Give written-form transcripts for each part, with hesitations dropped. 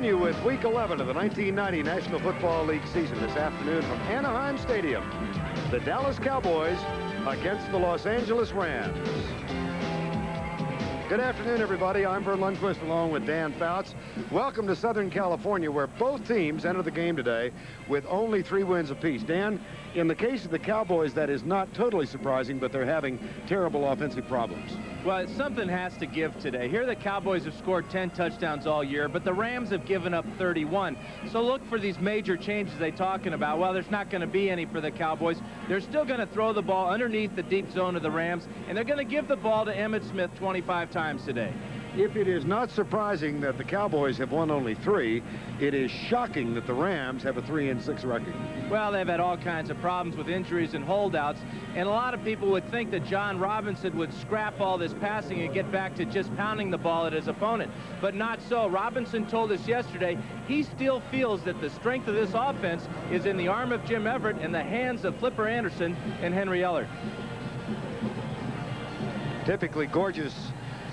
continue with Week 11 of the 1990 National Football League season this afternoon from Anaheim Stadium. The Dallas Cowboys against the Los Angeles Rams. Good afternoon, everybody. I'm Vern Lundquist along with Dan Fouts. Welcome to Southern California, where both teams enter the game today with only 3 wins apiece. Dan, in the case of the Cowboys, that is not totally surprising, but they're having terrible offensive problems. Well, something has to give today. Here the Cowboys have scored 10 touchdowns all year, but the Rams have given up 31. So look for these major changes they're talking about. Well, there's not going to be any for the Cowboys. They're still going to throw the ball underneath the deep zone of the Rams, and they're going to give the ball to Emmitt Smith 25 times today. If it is not surprising that the Cowboys have won only 3, it is shocking that the Rams have a 3-6 record. Well, they've had all kinds of problems with injuries and holdouts, and a lot of people would think that John Robinson would scrap all this passing and get back to just pounding the ball at his opponent, but not so. Robinson told us yesterday he still feels that the strength of this offense is in the arm of Jim Everett and the hands of Flipper Anderson and Henry Eller. Typically gorgeous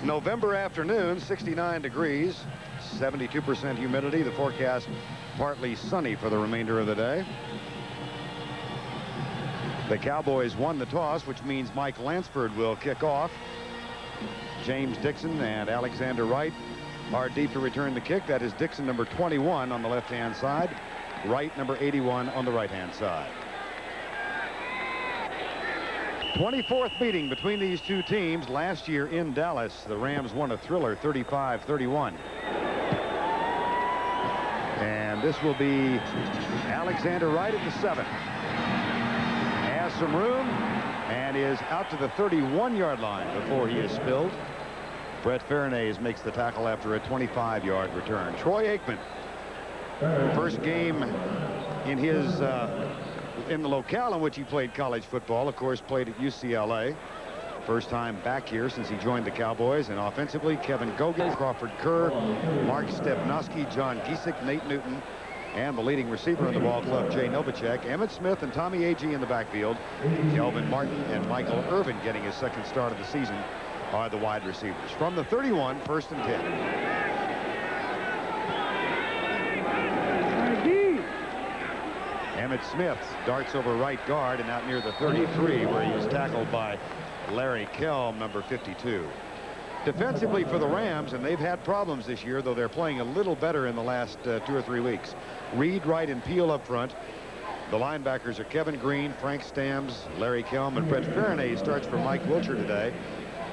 November afternoon, 69 degrees, 72% humidity. The forecast partly sunny for the remainder of the day. The Cowboys won the toss, which means Mike Lansford will kick off. James Dixon and Alexander Wright are deep to return the kick. That is Dixon, number 21 on the left-hand side, Wright, number 81 on the right-hand side. 24th meeting between these two teams last year in Dallas. The Rams won a thriller, 35-31. And this will be Alexander Wright at the 7. Has some room and is out to the 31-yard line before he is spilled. Brett Fairnays makes the tackle after a 25-yard return. Troy Aikman, first game in his in the locale in which he played college football, of course, played at UCLA. First time back here since he joined the Cowboys. And offensively, Kevin Gogan, Crawford Kerr, Mark Stepnoski, John Giesick, Nate Newton, and the leading receiver in the ball club, Jay Novacek. Emmitt Smith and Tommy Agee in the backfield. Kelvin Martin and Michael Irvin, getting his second start of the season, are the wide receivers. From the 31, 1st and 10. Emmitt Smith darts over right guard and out near the 33, where he is tackled by Larry Kelm, number 52. Defensively for the Rams, and they've had problems this year, though they're playing a little better in the last 2 or 3 weeks. Reed, Wright, and Peel up front. The linebackers are Kevin Green, Frank Stams, Larry Kelm, and Brett Fairnays starts for Mike Wilcher today.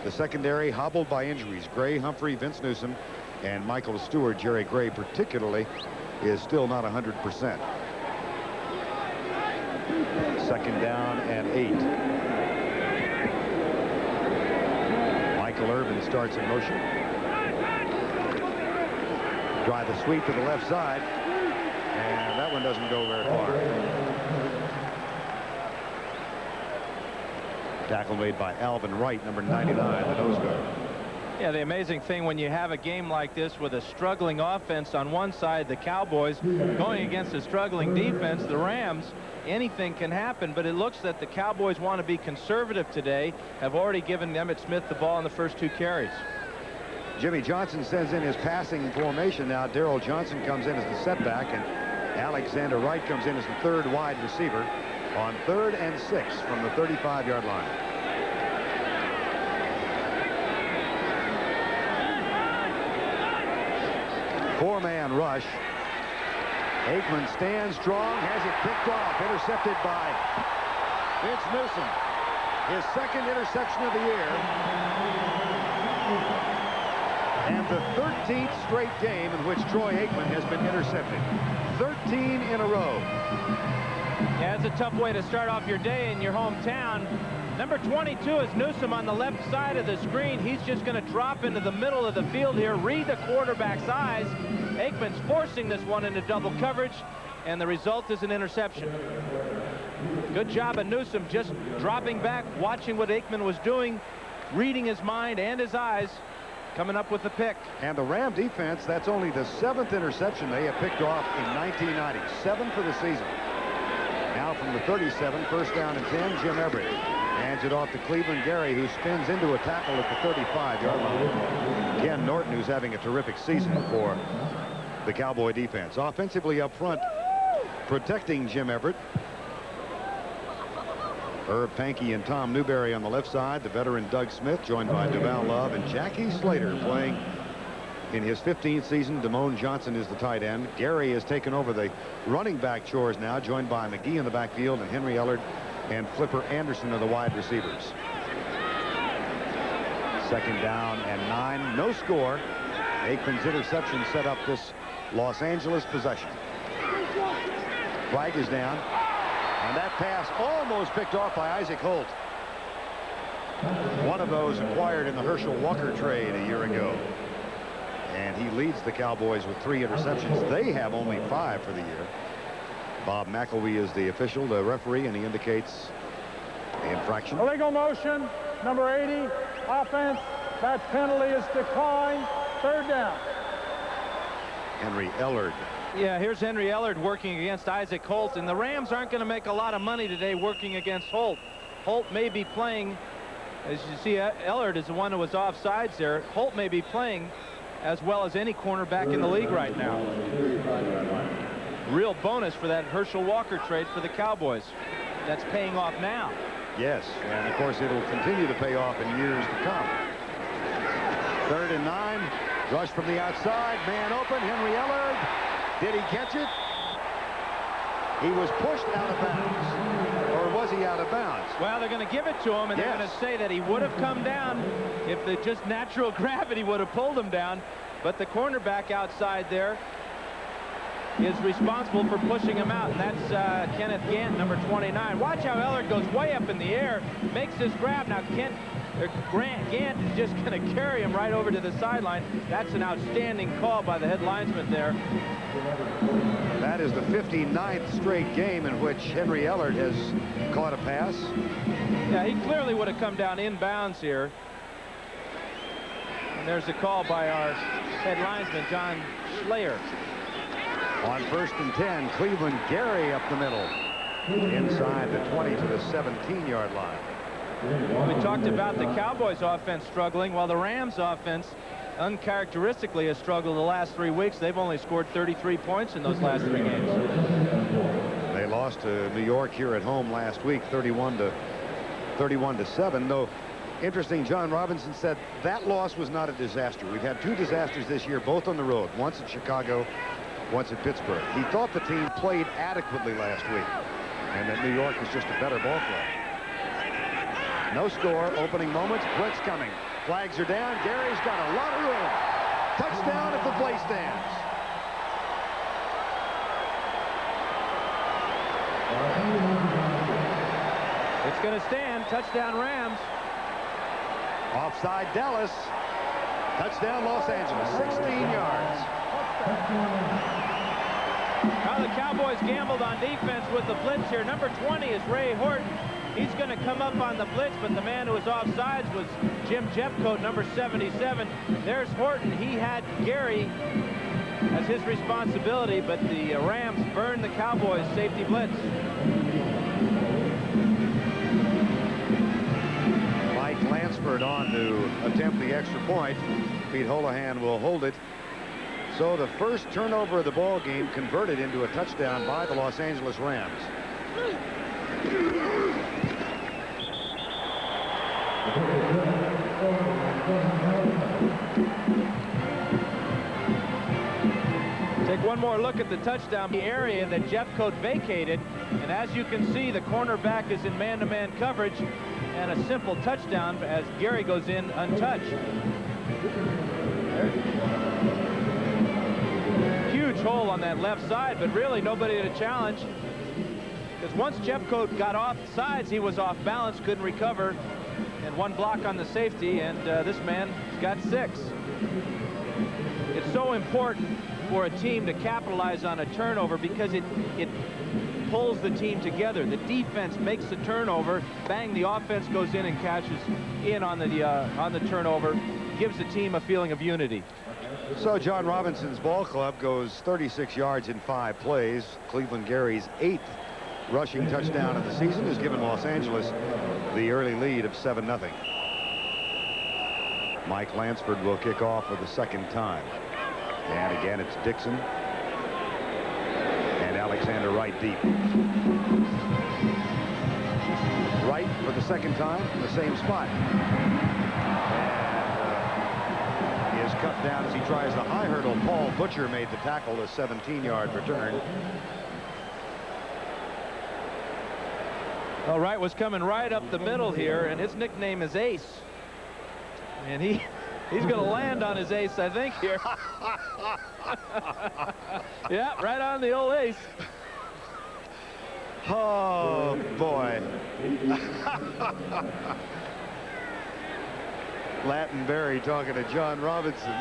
The secondary hobbled by injuries. Gray, Humphrey, Vince Newsom, and Michael Stewart. Jerry Gray particularly is still not 100%. Second down and 8. Michael Irvin starts in motion. Drive the sweep to the left side, and that one doesn't go very far. Tackle made by Alvin Wright, number 99, the nose guard. Yeah, the amazing thing when you have a game like this with a struggling offense on one side, the Cowboys, going against a struggling defense, the Rams, anything can happen, but it looks that the Cowboys want to be conservative today, have already given Emmitt Smith the ball in the first 2 carries. Jimmy Johnson sends in his passing formation now. Darrell Johnson comes in as the setback, and Alexander Wright comes in as the 3rd wide receiver on 3rd and 6 from the 35-yard line. Four-man rush. Aikman stands strong, has it picked off, intercepted by Vince Newsom. His 2nd interception of the year. And the 13th straight game in which Troy Aikman has been intercepted. 13 in a row. Yeah, it's a tough way to start off your day in your hometown. Number 22 is Newsom on the left side of the screen. He's just going to drop into the middle of the field here, read the quarterback's eyes. Aikman's forcing this one into double coverage, and the result is an interception. Good job of Newsom just dropping back, watching what Aikman was doing, reading his mind and his eyes, coming up with the pick. And the Ram defense, that's only the 7th interception they have picked off in 1990. 7 for the season. Now from the 37, 1st down and 10, Jim Everett hands it off to Cleveland Gary, who spins into a tackle at the 35-yard line. Ken Norton, who's having a terrific season for the Cowboy defense. Offensively up front, protecting Jim Everett. Herb Pankey and Tom Newberry on the left side. The veteran Doug Smith, joined by Duval Love and Jackie Slater, playing in his 15th season. Damone Johnson is the tight end. Gary has taken over the running back chores now, joined by McGee in the backfield, and Henry Ellard and Flipper Anderson are the wide receivers. 2nd down and 9. No score. Aikman's interception set up this Los Angeles possession. Flag is down. And that pass almost picked off by Isaac Holt. One of those acquired in the Herschel Walker trade a year ago. And he leads the Cowboys with 3 interceptions. They have only 5 for the year. Bob McElwee is the official, the referee, and he indicates the infraction. Illegal motion, number 80, offense. That penalty is declined. 3rd down. Henry Ellard. Yeah, here's Henry Ellard working against Isaac Holt, and the Rams aren't going to make a lot of money today working against Holt. Holt may be playing, as you see, Ellard is the one who was offsides there. Holt may be playing as well as any cornerback in the league right now. Real bonus for that Herschel Walker trade for the Cowboys. That's paying off now. Yes, and of course it'll continue to pay off in years to come. 3rd and 9. Rush from the outside. Man open. Henry Ellard. Did he catch it? He was pushed out of bounds. Or was he out of bounds? Well, they're going to give it to him, and they're going to say that he would have come down if the just natural gravity would have pulled him down. But the cornerback outside there is responsible for pushing him out, and that's Kenneth Gant, number 29. Watch how Ellard goes way up in the air, makes this grab. Now Gant is just going to carry him right over to the sideline. That's an outstanding call by the head linesman there. That is the 59th straight game in which Henry Ellard has caught a pass. Yeah, he clearly would have come down inbounds here. And there's a call by our head linesman, John Schlayer. On 1st and 10, Cleveland Gary up the middle. Inside the 20 to the 17-yard line. We talked about the Cowboys offense struggling, while the Rams offense uncharacteristically has struggled the last 3 weeks. They've only scored 33 points in those last 3 games. They lost to New York here at home last week, 31 to 7. Though interesting, John Robinson said that loss was not a disaster. We've had 2 disasters this year, both on the road, once in Chicago, once in Pittsburgh. He thought the team played adequately last week, and that New York was just a better ball club. No score, opening moments, blitz coming. Flags are down. Gary's got a lot of room. Touchdown if the play stands. It's going to stand. Touchdown Rams. Offside Dallas. Touchdown Los Angeles. 16 yards. Now the Cowboys gambled on defense with the blitz here. Number 20 is Ray Horton. He's going to come up on the blitz, but the man who was offsides was Jim Jeffcoat, number 77. There's Horton. He had Gary as his responsibility, but the Rams burned the Cowboys' safety blitz. Mike Lansford on to attempt the extra point. Pete Holohan will hold it. So the first turnover of the ball game converted into a touchdown by the Los Angeles Rams. Take one more look at the touchdown, the area that Jeffcoat vacated, and as you can see, the cornerback is in man-to-man coverage, and a simple touchdown as Gary goes in untouched. Huge hole on that left side, but really nobody to challenge, because once Jeffcoat got off the sides, he was off balance, couldn't recover, and one block on the safety, and this man got 6. It's so important for a team to capitalize on a turnover because it pulls the team together. The defense makes the turnover, bang, the offense goes in and cashes in on the turnover, gives the team a feeling of unity. So John Robinson's ball club goes 36 yards in 5 plays. Cleveland Gary's 8th rushing touchdown of the season has given Los Angeles the early lead of 7-0. Mike Lansford will kick off for the 2nd time. And again, it's Dixon Alexander Wright deep. Wright for the second time in the same spot. And he is cut down as he tries the high hurdle. Paul Butcher made the tackle, a 17-yard return. Well, Wright was coming right up the middle here, and his nickname is Ace. And he's going to land on his ace, I think, here. Yeah, right on the old ace. Oh, boy. Lattenberry talking to John Robinson.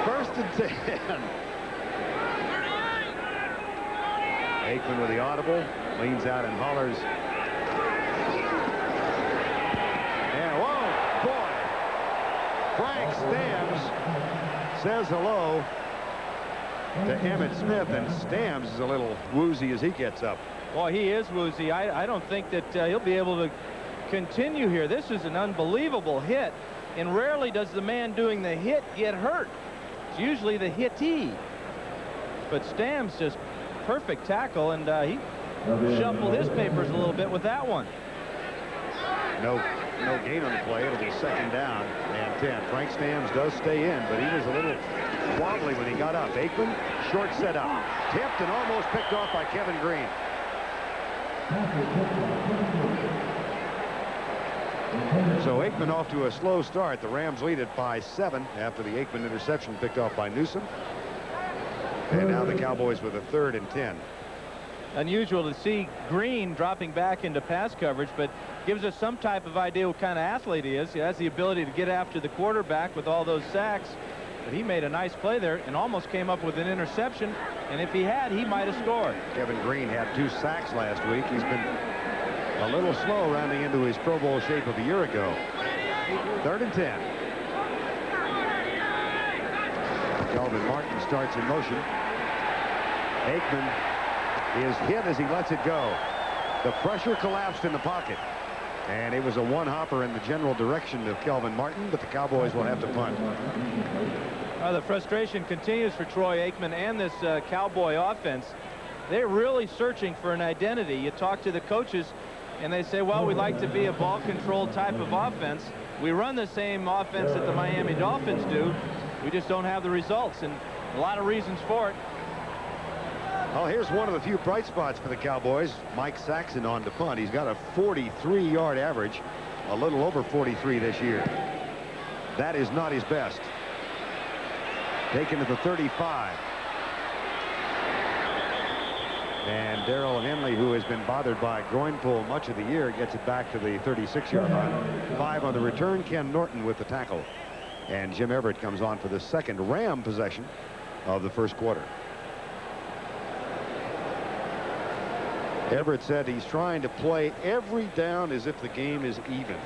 First and 10. Aikman with the audible, leans out and hollers. And whoa, boy. Frank Stamms says hello to Emmitt Smith, and Stamms is a little woozy as he gets up. Boy, he is woozy. I don't think that he'll be able to continue here. This is an unbelievable hit, and rarely does the man doing the hit get hurt. It's usually the hittee. But Stamms just perfect tackle, and he shuffled his papers a little bit with that one. No gain on the play. It'll be second down and 10. Frank Stamms does stay in, but he was a little wobbly when he got up. Aikman, short set up, tipped and almost picked off by Kevin Green. So Aikman off to a slow start. The Rams lead it by 7 after the Aikman interception picked off by Newsom. And now the Cowboys with a 3rd and 10. Unusual to see Green dropping back into pass coverage, but gives us some type of idea what kind of athlete he is. He has the ability to get after the quarterback with all those sacks. But he made a nice play there and almost came up with an interception. And if he had, he might have scored. Kevin Green had 2 sacks last week. He's been a little slow rounding into his Pro Bowl shape of a year ago. 3rd and 10. Calvin Martin starts in motion. Aikman is hit as he lets it go. The pressure collapsed in the pocket. And it was a one-hopper in the general direction of Calvin Martin, but the Cowboys will have to punt. The frustration continues for Troy Aikman and this Cowboy offense. They're really searching for an identity. You talk to the coaches, and they say, well, we like to be a ball control type of offense. We run the same offense that the Miami Dolphins do. We just don't have the results, and a lot of reasons for it. Well, here's one of the few bright spots for the Cowboys. Mike Saxon on to punt. He's got a 43-yard average, a little over 43 this year. That is not his best. Taken to the 35. And Darrell Henley, who has been bothered by a groin pull much of the year, gets it back to the 36-yard line. 5 on the return. Ken Norton with the tackle. And Jim Everett comes on for the second Ram possession of the first quarter. Everett said he's trying to play every down as if the game is even.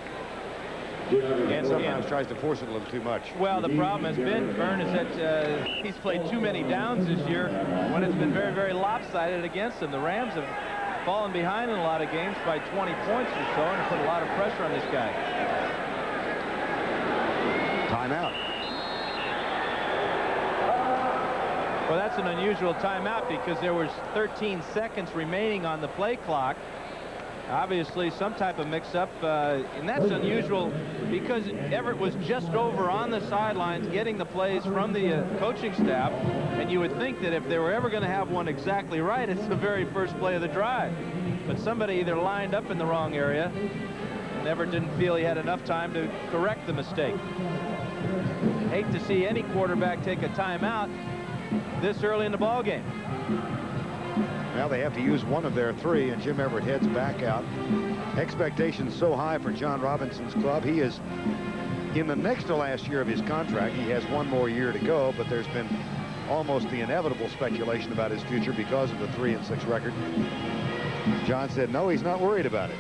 And sometimes tries to force it a little too much. Well, the problem has been, Vern, is that he's played too many downs this year when it's been very, very lopsided against him. The Rams have fallen behind in a lot of games by 20 points or so, and put a lot of pressure on this guy. Timeout. Well, that's an unusual timeout because there was 13 seconds remaining on the play clock. Obviously some type of mix-up, and that's unusual because Everett was just over on the sidelines getting the plays from the coaching staff, and you would think that if they were ever going to have one exactly right, it's the very first play of the drive. But somebody either lined up in the wrong area and Everett didn't feel he had enough time to correct the mistake. Hate to see any quarterback take a timeout this early in the ball game. Now they have to use one of their 3, and Jim Everett heads back out. Expectations so high for John Robinson's club. He is in the next to last year of his contract. He has 1 more year to go, but there's been almost the inevitable speculation about his future because of the 3-6 record. John said no, he's not worried about it.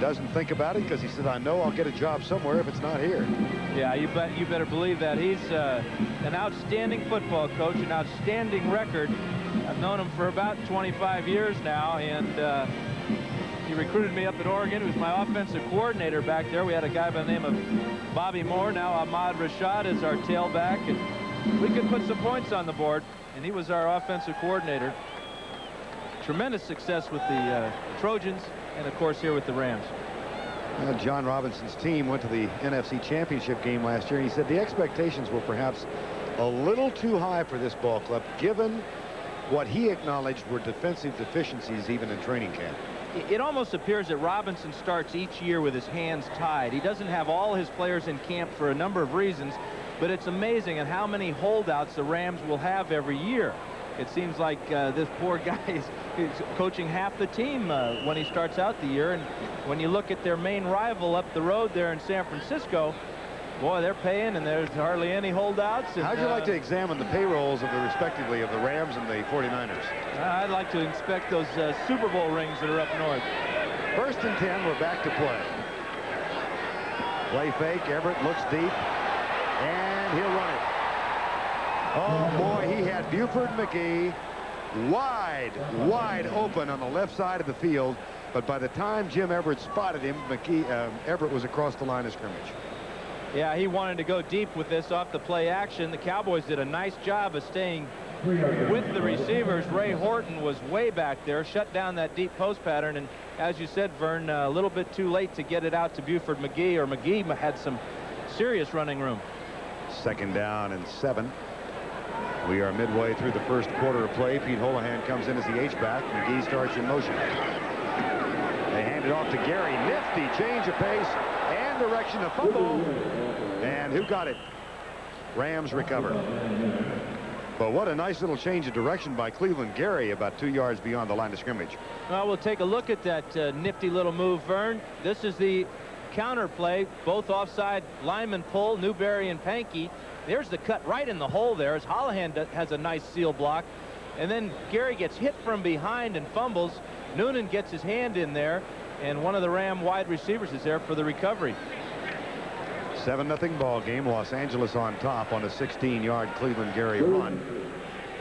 Doesn't think about it because he said, I know I'll get a job somewhere if it's not here. Yeah, you better believe that. He's an outstanding football coach, an outstanding record. I've known him for about 25 years now, and he recruited me up at Oregon. He was my offensive coordinator back there. We had a guy by the name of Bobby Moore. Now Ahmad Rashad is our tailback, and we could put some points on the board, and he was our offensive coordinator. Tremendous success with the Trojans, and of course here with the Rams. John Robinson's team went to the NFC Championship game last year, and he said the expectations were perhaps a little too high for this ball club, given what he acknowledged were defensive deficiencies even in training camp. It almost appears that Robinson starts each year with his hands tied. He doesn't have all his players in camp for a number of reasons, but it's amazing at how many holdouts the Rams will have every year. It seems like this poor guy is coaching half the team when he starts out the year. And when you look at their main rival up the road there in San Francisco, boy, they're paying, and there's hardly any holdouts. And, how'd you like to examine the payrolls of the respectively of the Rams and the 49ers? I'd like to inspect those Super Bowl rings that are up north. 1st and 10, we're back to play. Play fake, Everett looks deep, and he'll run it. Oh boy, he had Buford McGee wide open on the left side of the field, but by the time Jim Everett spotted him, Everett was across the line of scrimmage. Yeah, he wanted to go deep with this off the play action. The Cowboys did a nice job of staying with the receivers. Ray Horton was way back there, shut down that deep post pattern, and as you said, Vern, a little bit too late to get it out to Buford McGee, or McGee had some serious running room. 2nd down and 7. We are midway through the 1st quarter of play. Pete Holohan comes in as the H-back. McGee starts in motion. They hand it off to Gary. Nifty change of pace and direction of fumble. And who got it? Rams recover. But what a nice little change of direction by Cleveland Gary, about 2 yards beyond the line of scrimmage. Well, we'll take a look at that nifty little move, Vern. This is the counter play. Both offside linemen pull, Newberry and Pankey. There's the cut right in the hole there as Holohan has a nice seal block. And then Gary gets hit from behind and fumbles. Noonan gets his hand in there, and one of the Ram wide receivers is there for the recovery. 7-0 ball game. Los Angeles on top on a 16-yard Cleveland Gary run.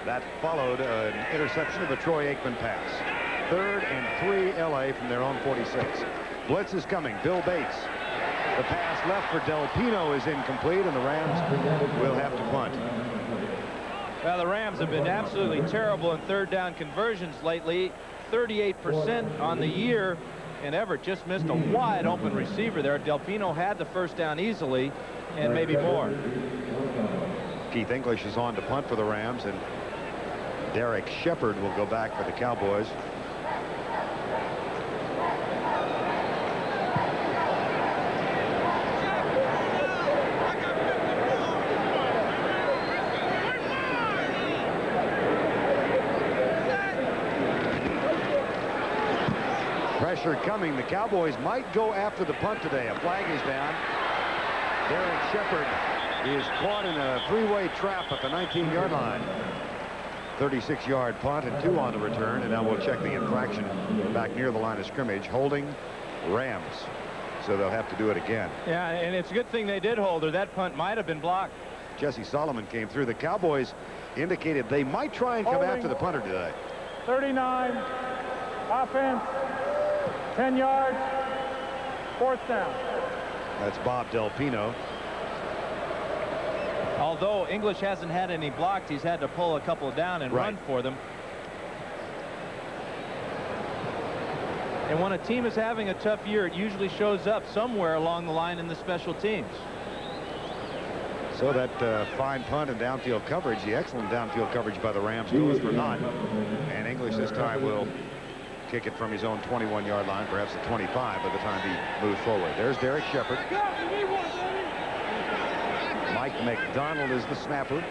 That followed an interception of a Troy Aikman pass. 3rd and 3 LA from their own 46. Blitz is coming. Bill Bates. The pass left for Del Pino is incomplete, and the Rams will have to punt. Well, the Rams have been absolutely terrible in 3rd down conversions lately. 38% on the year, and Everett just missed a wide open receiver there. Del Pino had the 1st down easily, and maybe more. Keith English is on to punt for the Rams, and Derek Shepard will go back for the Cowboys. Pressure coming. The Cowboys might go after the punt today. A flag is down. Derek Shepard is caught in a 3-way trap at the 19-yard line. 36-yard punt and 2 on the return, and now we'll check the infraction back near the line of scrimmage. Holding Rams, so they'll have to do it again. Yeah, and it's a good thing they did hold her. That punt might have been blocked. Jesse Solomon came through. The Cowboys indicated they might try and come after the punter today. 39, offense, 10 yards, 4th down. That's Bob Del Pino. Although English hasn't had any blocked, he's had to pull a couple down and run for them. And when a team is having a tough year, it usually shows up somewhere along the line in the special teams. So that fine punt and downfield coverage, the excellent downfield coverage by the Rams, goes for naught. And English this time will kick it from his own 21-yard line, perhaps the 25 by the time he moves forward. There's Derek Shepard. Mike McDonald is the snapper.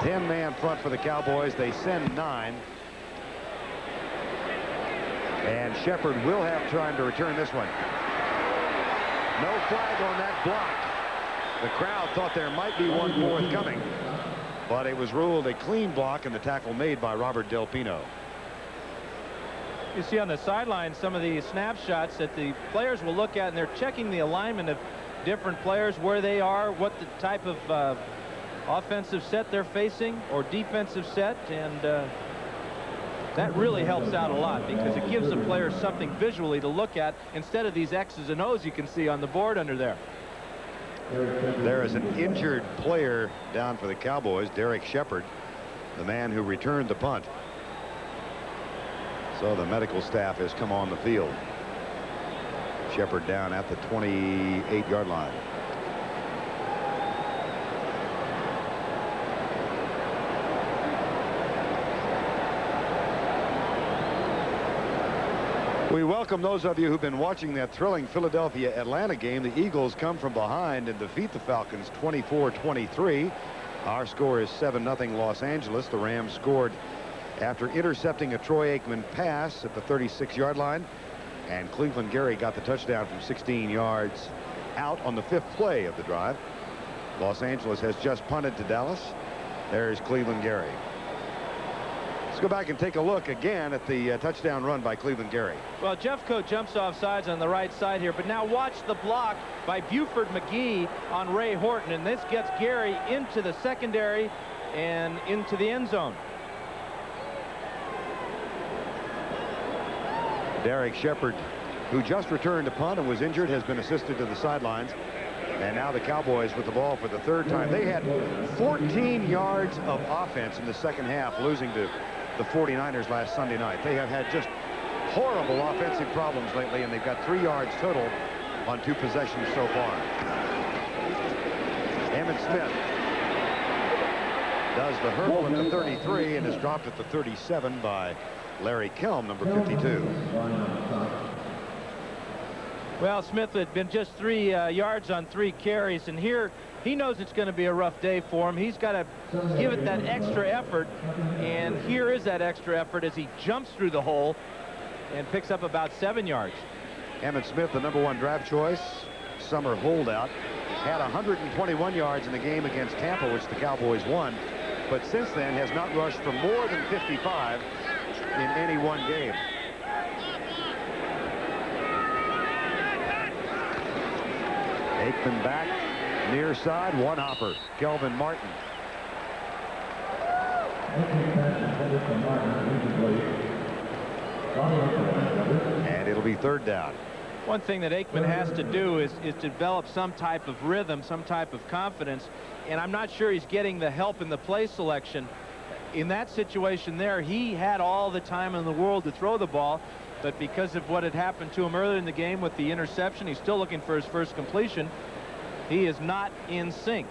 10-man front for the Cowboys. They send 9. And Shepard will have time to return this one. No flag on that block. The crowd thought there might be one forthcoming, but it was ruled a clean block, and the tackle made by Robert Del Pino. You see on the sideline some of the snapshots that the players will look at, and they're checking the alignment of different players, where they are, what the type of offensive set they're facing or defensive set, and that really helps out a lot because it gives the players something visually to look at instead of these X's and O's you can see on the board under there. There is an injured player down for the Cowboys, Derek Shepard, the man who returned the punt. So the medical staff has come on the field. Shepard down at the 28-yard line. We welcome those of you who've been watching that thrilling Philadelphia-Atlanta game. The Eagles come from behind and defeat the Falcons 24-23. Our score is 7-0 Los Angeles. The Rams scored after intercepting a Troy Aikman pass at the 36-yard line. And Cleveland Gary got the touchdown from 16 yards out on the 5th play of the drive. Los Angeles has just punted to Dallas. There's Cleveland Gary. Let's go back and take a look again at the touchdown run by Cleveland Gary. Well, Jeffcoat jumps off sides on the right side here, but now watch the block by Buford McGee on Ray Horton, and this gets Gary into the secondary and into the end zone. Derek Shepard, who just returned a punt and was injured, has been assisted to the sidelines. And now the Cowboys with the ball for the 3rd time. They had 14 yards of offense in the second half, losing to the 49ers last Sunday night. They have had just horrible offensive problems lately, and they've got 3 yards total on 2 possessions so far. Emmitt Smith does the hurdle at the 33 and is dropped at the 37 by Larry Kelm, number 52. Well, Smith had been just 3 yards on 3 carries, and here he knows it's going to be a rough day for him. He's got to give it that extra effort, and here is that extra effort as he jumps through the hole and picks up about 7 yards. Emmitt Smith, the #1 draft choice, summer holdout, had 121 yards in the game against Tampa, which the Cowboys won, but since then has not rushed for more than 55 in any one game. Aikman back, near side, one hopper, Kelvin Martin. And it'll be 3rd down. One thing that Aikman has to do is develop some type of rhythm, some type of confidence, and I'm not sure he's getting the help in the play selection. In that situation there, he had all the time in the world to throw the ball, but because of what had happened to him earlier in the game with the interception, he's still looking for his first completion. He is not in sync.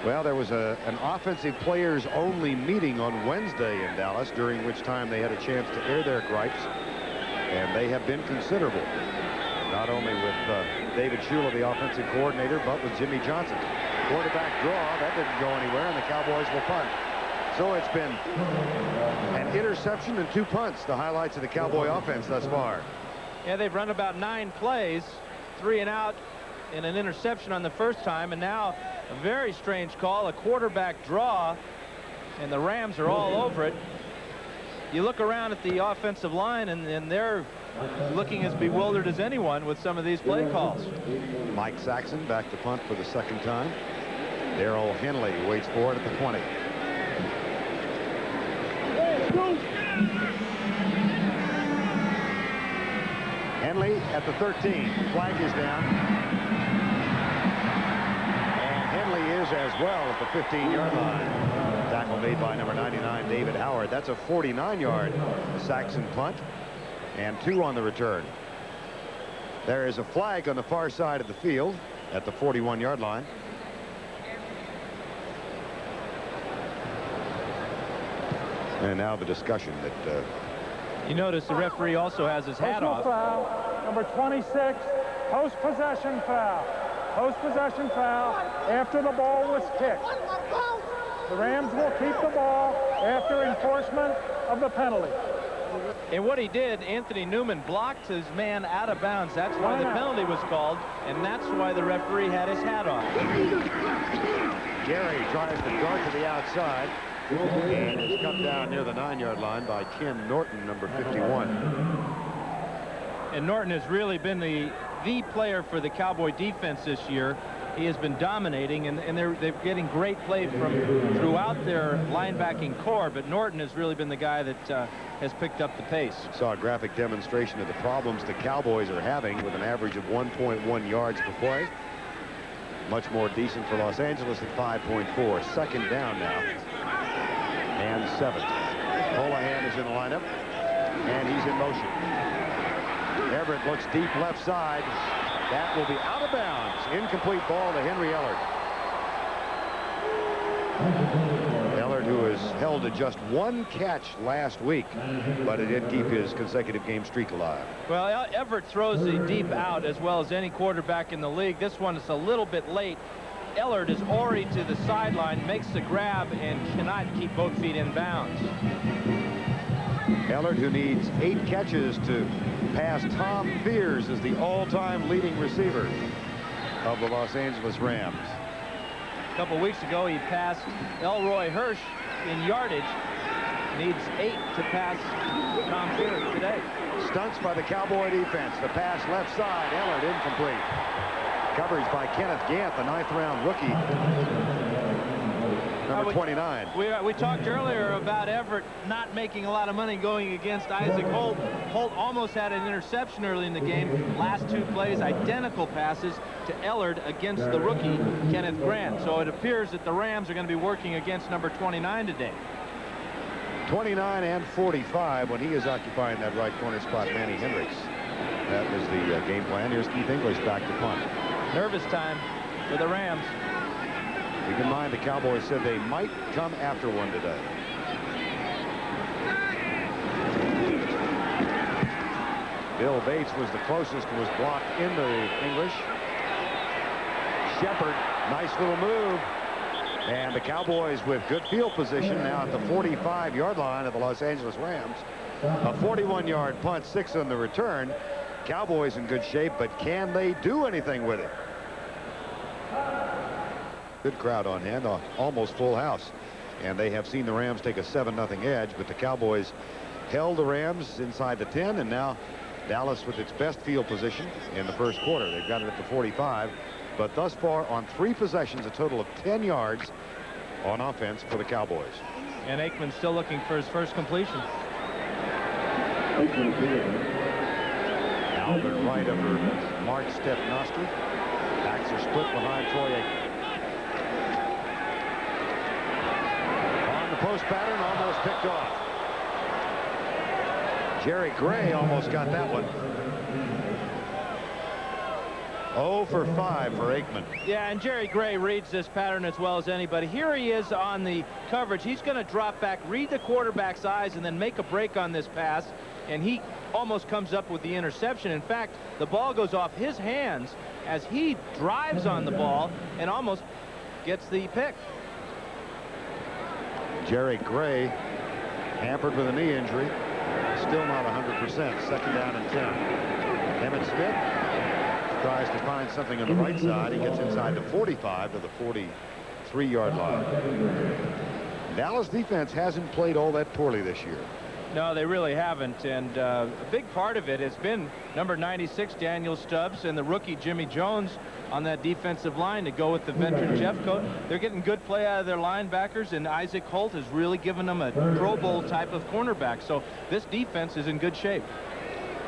Well, there was an offensive players only meeting on Wednesday in Dallas, during which time they had a chance to air their gripes, and they have been considerable. Not only with David Shula, the offensive coordinator, but with Jimmy Johnson. Quarterback draw, that didn't go anywhere, and the Cowboys will punt. So it's been an interception and 2 punts, the highlights of the Cowboy offense thus far. Yeah, they've run about 9 plays, 3 and out, and an interception on the first time, and now a very strange call, a quarterback draw, and the Rams are all over it. You look around at the offensive line, and they're looking as bewildered as anyone with some of these play calls. Mike Saxon back to punt for the 2nd time. Darrell Henley waits for it at the 20. Henley at the 13. Flag is down. And Henley is as well at the 15-yard line. Tackle made by number 99, David Howard. That's a 49-yard Saxon punt, and 2 on the return. There is a flag on the far side of the field at the 41-yard line. And now the discussion that you notice the referee also has his hat off. Foul, number 26, post-possession foul. Post-possession foul after the ball was kicked. The Rams will keep the ball after enforcement of the penalty. And what he did, Anthony Newman blocked his man out of bounds. That's why the penalty was called, and that's why the referee had his hat off. Gary tries to dart to the outside and is cut down near the 9-yard line by Ken Norton, number 51. And Norton has really been the player for the Cowboy defense this year. He has been dominating, and they're getting great play from throughout their linebacking core, but Norton has really been the guy that has picked up the pace. Saw a graphic demonstration of the problems the Cowboys are having with an average of 1.1 yards per play. Much more decent for Los Angeles at 5.4. Second down now. And 7. Holohan is in the lineup. And he's in motion. Everett looks deep left side. That will be out of bounds. Incomplete ball to Henry Ellard. Ellard, who was held to just 1 catch last week, but it did keep his consecutive game streak alive. Well, Everett throws the deep out as well as any quarterback in the league. This one is a little bit late. Ellard is already to the sideline, makes the grab, and cannot keep both feet in bounds. Ellard, who needs 8 catches to pass Tom Fears as the all-time leading receiver of the Los Angeles Rams. A couple weeks ago, he passed Elroy Hirsch in yardage. Needs 8 to pass Tom Fears today. Stunts by the Cowboy defense. The pass left side. Ellard incomplete. Coverage by Kenneth Gant, the 9th-round rookie. Number 29. We talked earlier about Everett not making a lot of money going against Isaac Holt. Holt almost had an interception early in the game. Last 2 plays, identical passes to Ellard against the rookie, Kenneth Grant. So it appears that the Rams are going to be working against number 29 today. 29 and 45 when he is occupying that right corner spot, Manny Hendricks. That was the game plan. Here's Keith English back to punt. Nervous time for the Rams. Keep in mind the Cowboys said they might come after one today. Bill Bates was the closest and was blocked into English. Shepard, nice little move. And the Cowboys with good field position now at the 45-yard line of the Los Angeles Rams. A 41-yard punt, 6 on the return. Cowboys in good shape, but can they do anything with it? Good crowd on hand, almost full house. And they have seen the Rams take a 7-0 edge, but the Cowboys held the Rams inside the 10, and now Dallas with its best field position in the first quarter. They've got it at the 45, but thus far on 3 possessions, a total of 10 yards on offense for the Cowboys. And Aikman still looking for his first completion. Alvin right over Mark Stepnoski. Backs are split behind Troy Aikman. On the post pattern, almost picked off. Jerry Gray almost got that one. 0 for 5 for Aikman. Yeah, and Jerry Gray reads this pattern as well as anybody. Here he is on the coverage. He's going to drop back, read the quarterback's eyes, and then make a break on this pass. And he almost comes up with the interception. In fact, the ball goes off his hands as he drives on the ball and almost gets the pick. Jerry Gray hampered with a knee injury. Still not 100%. Second down and 10. Emmitt Smith tries to find something on the right side. He gets inside the 45 to the 43-yard line. Dallas defense hasn't played all that poorly this year. No, they really haven't, and a big part of it has been number 96, Daniel Stubbs, and the rookie Jimmy Jones on that defensive line to go with the veteran Jeffcoat. They're getting good play out of their linebackers, and Isaac Holt has really given them a Pro Bowl type of cornerback. So this defense is in good shape.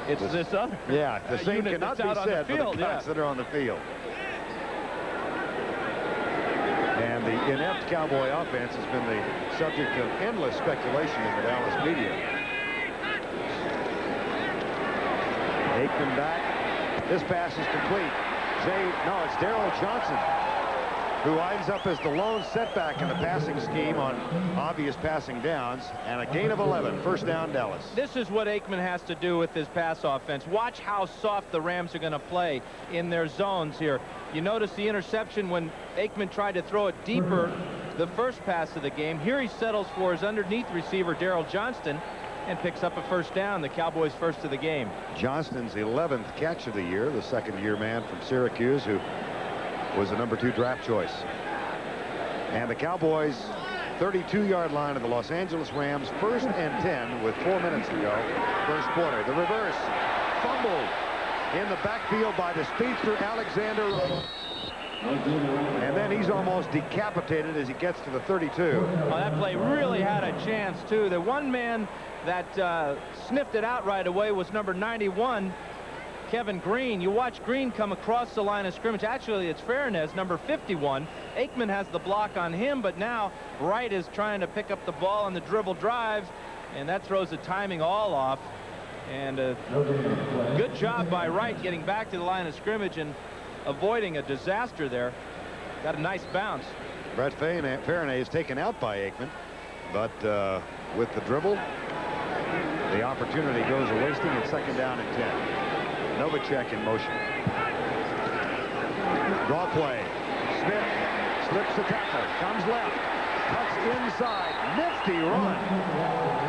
It's this other the same cannot be said for the guys that are on the field. And the inept Cowboy offense has been the subject of endless speculation in the Dallas media. Aikman back. This pass is complete. It's Daryl Johnson who ends up as the lone setback in the passing scheme on obvious passing downs, and a gain of 11. First down, Dallas. This is what Aikman has to do with his pass offense. Watch how soft the Rams are going to play in their zones here. You notice the interception when Aikman tried to throw it deeper the first pass of the game. Here he settles for his underneath receiver, Daryl Johnston, and picks up a first down, the Cowboys' first of the game. Johnston's 11th catch of the year, the second-year man from Syracuse who was the number 2 draft choice. And the Cowboys 32-yard line of the Los Angeles Rams, 1st and 10 with 4 minutes to go. First quarter. The reverse. Fumbled in the backfield by the speedster Alexander. And then he's almost decapitated as he gets to the 32. Oh, that play really had a chance, too. The one man that sniffed it out right away was number 91, Kevin Green. You watch Green come across the line of scrimmage. Actually, it's Fairness, number 51. Aikman has the block on him, but now Wright is trying to pick up the ball on the dribble drive, and that throws the timing all off. And good job by Wright getting back to the line of scrimmage and avoiding a disaster there. Got a nice bounce. Brett Fairnay is taken out by Aikman, but with the dribble, the opportunity goes a wasting at 2nd down and 10. Novacek in motion. Draw play. Smith slips the tackle, comes left, cuts inside, nifty run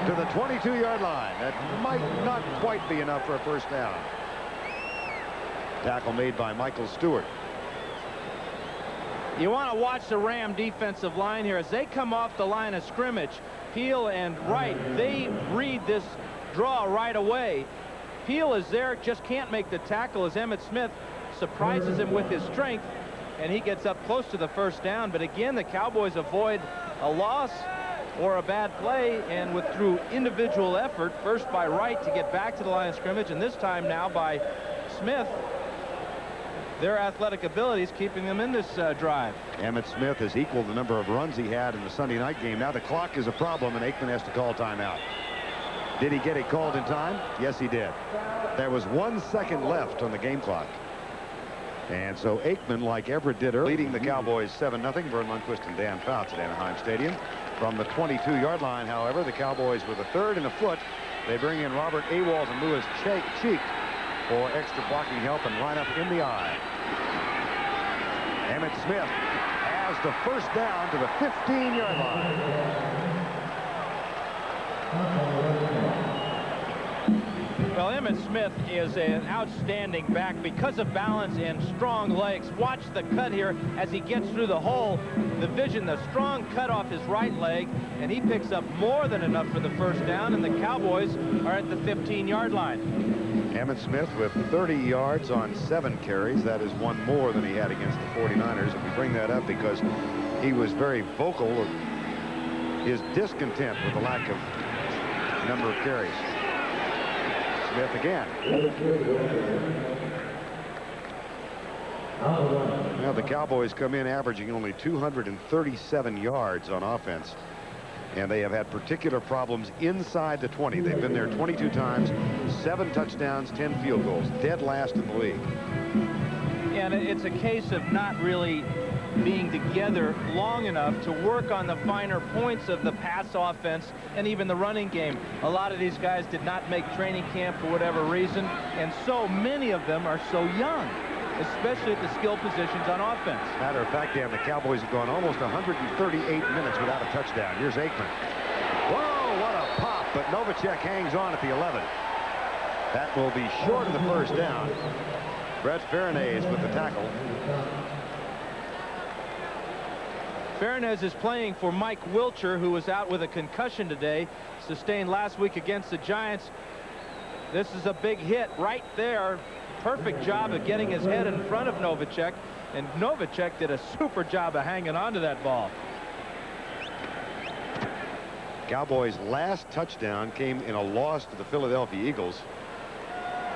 to the 22-yard line. That might not quite be enough for a first down. Tackle made by Michael Stewart. You want to watch the Ram defensive line here as they come off the line of scrimmage. Peel and Wright, they read this draw right away. Peel is there, just can't make the tackle as Emmitt Smith surprises him with his strength, and he gets up close to the first down. But again, the Cowboys avoid a loss or a bad play, and through individual effort, first by Wright to get back to the line of scrimmage, and this time now by Smith, their athletic abilities keeping them in this drive. Emmitt Smith has equaled the number of runs he had in the Sunday night game. Now the clock is a problem, and Aikman has to call timeout. Did he get it called in time? Yes, he did. There was 1 second left on the game clock. And so Aikman, like Everett did earlier, leading the Cowboys 7-0. Vern Lundquist and Dan Fouts at Anaheim Stadium. From the 22-yard line, however, the Cowboys with a 3rd and a foot. They bring in Robert Awald and Louis Cheek for extra blocking help and line up in the eye. Emmitt Smith has the first down to the 15-yard line. Well, Emmitt Smith is an outstanding back because of balance and strong legs. Watch the cut here as he gets through the hole. The vision, the strong cut off his right leg, and he picks up more than enough for the first down, and the Cowboys are at the 15-yard line. Emmitt Smith with 30 yards on 7 carries. That is 1 more than he had against the 49ers. And we bring that up because he was very vocal of his discontent with the lack of number of carries. Smith again. Now the Cowboys come in averaging only 237 yards on offense. And they have had particular problems inside the 20. They've been there 22 times, 7 touchdowns, 10 field goals. Dead last in the league. And it's a case of not really being together long enough to work on the finer points of the pass offense and even the running game. A lot of these guys did not make training camp for whatever reason, and so many of them are so young, especially at the skill positions on offense. Matter of fact, Dan, the Cowboys have gone almost 138 minutes without a touchdown. Here's Aikman. Whoa, what a pop, but Novacek hangs on at the 11. That will be short of the first down. Brett Fairnay is with the tackle. Fairnez is playing for Mike Wilcher, who was out with a concussion today, sustained last week against the Giants. This is a big hit right there. Perfect job of getting his head in front of Novacek, and Novacek did a super job of hanging on to that ball. Cowboys' last touchdown came in a loss to the Philadelphia Eagles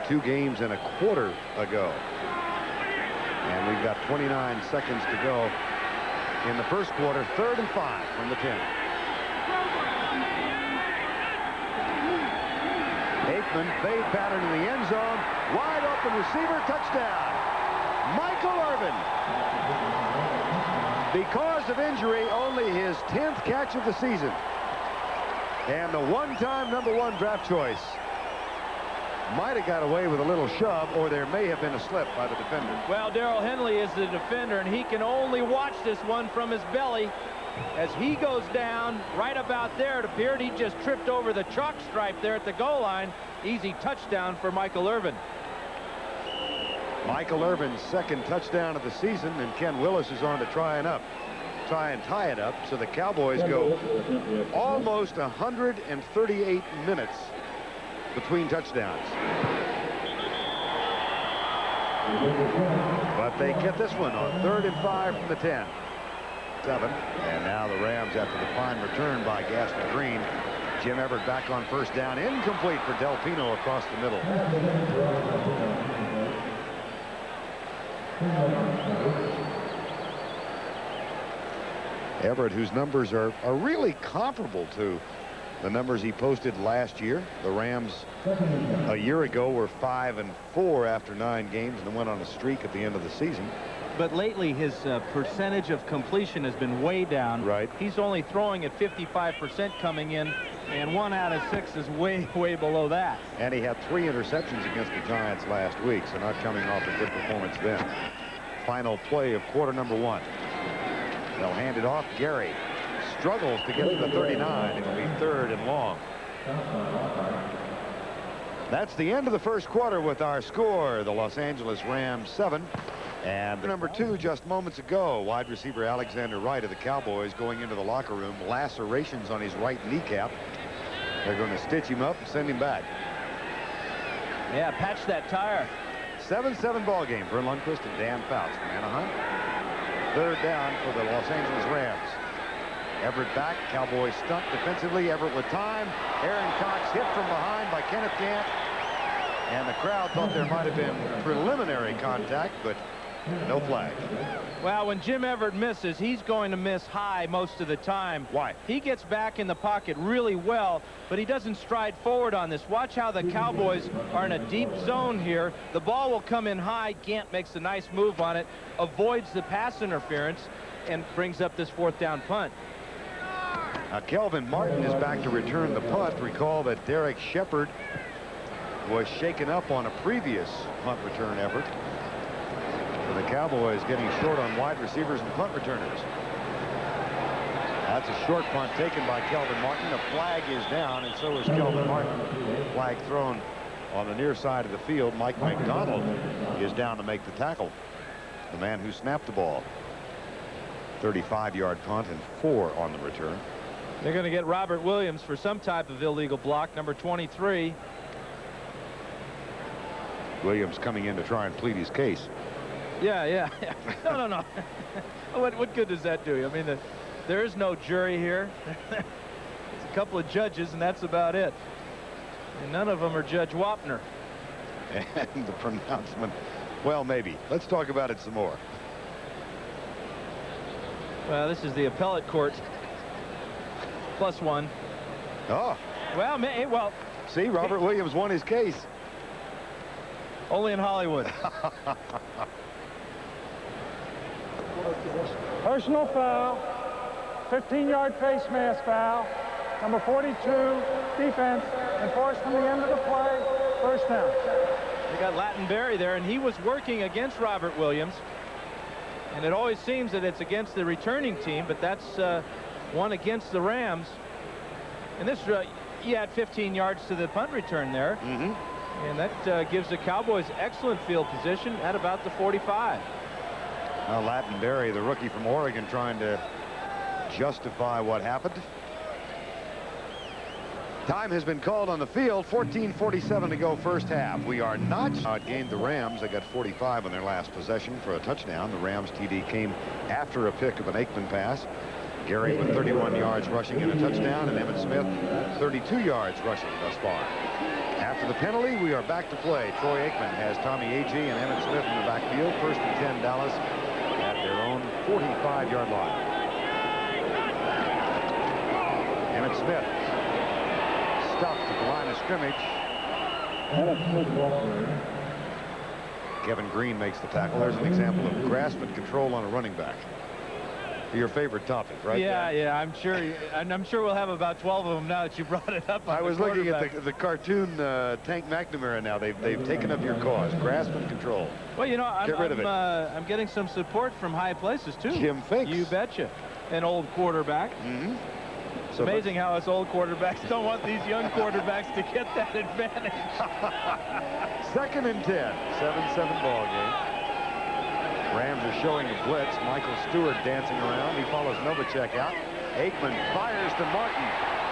2 games and a quarter ago. And we've got 29 seconds to go in the first quarter. 3rd and 5 from the 10. Aikman, fade pattern in the end zone. Wide open receiver, touchdown. Michael Irvin. Because of injury, only his 10th catch of the season. And the one-time #1 draft choice might have got away with a little shove, or there may have been a slip by the defender. Well, Darrell Henley is the defender, and he can only watch this one from his belly. As he goes down right about there, it appeared he just tripped over the chalk stripe there at the goal line. Easy touchdown for Michael Irvin. Michael Irvin's 2nd touchdown of the season, and Ken Willis is on to try and tie it up. So the Cowboys go almost 138 minutes between touchdowns. But they get this one on 3rd and 5 from the 10. 7. And now the Rams, after the fine return by Gaston Green. Jim Everett back on first down. Incomplete for Del Pino across the middle. Everett, whose numbers are really comparable to the numbers he posted last year. The Rams a year ago were 5-4 after 9 games and went on a streak at the end of the season. But lately his percentage of completion has been way down. Right. He's only throwing at 55% coming in, and 1 out of 6 is way below that. And he had 3 interceptions against the Giants last week, so not coming off a good performance then. Final play of quarter number 1. They'll hand it off. Gary struggles to get to the 39. It'll be 3rd and long. That's the end of the first quarter with our score. The Los Angeles Rams 7. And number 2 just moments ago, wide receiver Alexander Wright of the Cowboys going into the locker room. Lacerations on his right kneecap. They're going to stitch him up and send him back. Yeah, patch that tire. 7-7 ball game. Vern Lundquist and Dan Fouts from Anaheim. 3rd down for the Los Angeles Rams. Everett back. Cowboys stumped defensively. Everett with time. Aaron Cox hit from behind by Kenneth Gant. And the crowd thought there might have been preliminary contact, but no flag. Well, when Jim Everett misses, he's going to miss high most of the time. Why? He gets back in the pocket really well, but he doesn't stride forward on this. Watch how the Cowboys are in a deep zone here. The ball will come in high. Gant makes a nice move on it, avoids the pass interference, and brings up this 4th down punt. Now, Kelvin Martin is back to return the punt. Recall that Derek Shepard was shaken up on a previous punt return effort. So the Cowboys getting short on wide receivers and punt returners. That's a short punt taken by Kelvin Martin. The flag is down, and so is Kelvin Martin. Flag thrown on the near side of the field. Mike McDonald is down to make the tackle. The man who snapped the ball. 35-yard punt and 4 on the return. They're going to get Robert Williams for some type of illegal block, number 23. Williams coming in to try and plead his case. Yeah. No. What good does that do you? I mean, there is no jury here. It's a couple of judges, and that's about it. And none of them are Judge Wapner. And the pronouncement, well, maybe. Let's talk about it some more. Well, this is the appellate court. +1. Oh. Well. See, Robert Williams won his case. Only in Hollywood. Personal foul. 15-yard face mask foul. Number 42, defense, enforced from the end of the play. 1st down. They got Lattenberry there, and he was working against Robert Williams. And it always seems that it's against the returning team, but that's one against the Rams. And this, he had 15 yards to the punt return there. And that gives the Cowboys excellent field position at about the 45. Now Lattenberry, the rookie from Oregon, trying to justify what happened. Time has been called on the field. 14:47 to go, first half. We are not outgained the Rams. They got 45 on their last possession for a touchdown. The Rams TD came after a pick of an Aikman pass. Gary with 31 yards rushing and a touchdown, and Emmitt Smith 32 yards rushing thus far. After the penalty, we are back to play. Troy Aikman has Tommy Agee and Emmitt Smith in the backfield. 1st and 10, Dallas at their own 45-yard line. Emmitt Smith stopped at the line of scrimmage. Kevin Green makes the tackle. There's an example of grasp and control on a running back. Your favorite topic, right? Yeah. I'm sure we'll have about 12 of them now that you brought it up. I was looking at the cartoon Tank McNamara now. They've taken up your cause. Grasp and control. Well, you know, I'm getting some support from high places too. Jim Finks. You betcha. An old quarterback. It's amazing how us old quarterbacks don't want these young quarterbacks to get that advantage. 2nd and 10. 7-7 ball game. Rams are showing a blitz. Michael Stewart dancing around. He follows Novacek out. Aikman fires to Martin.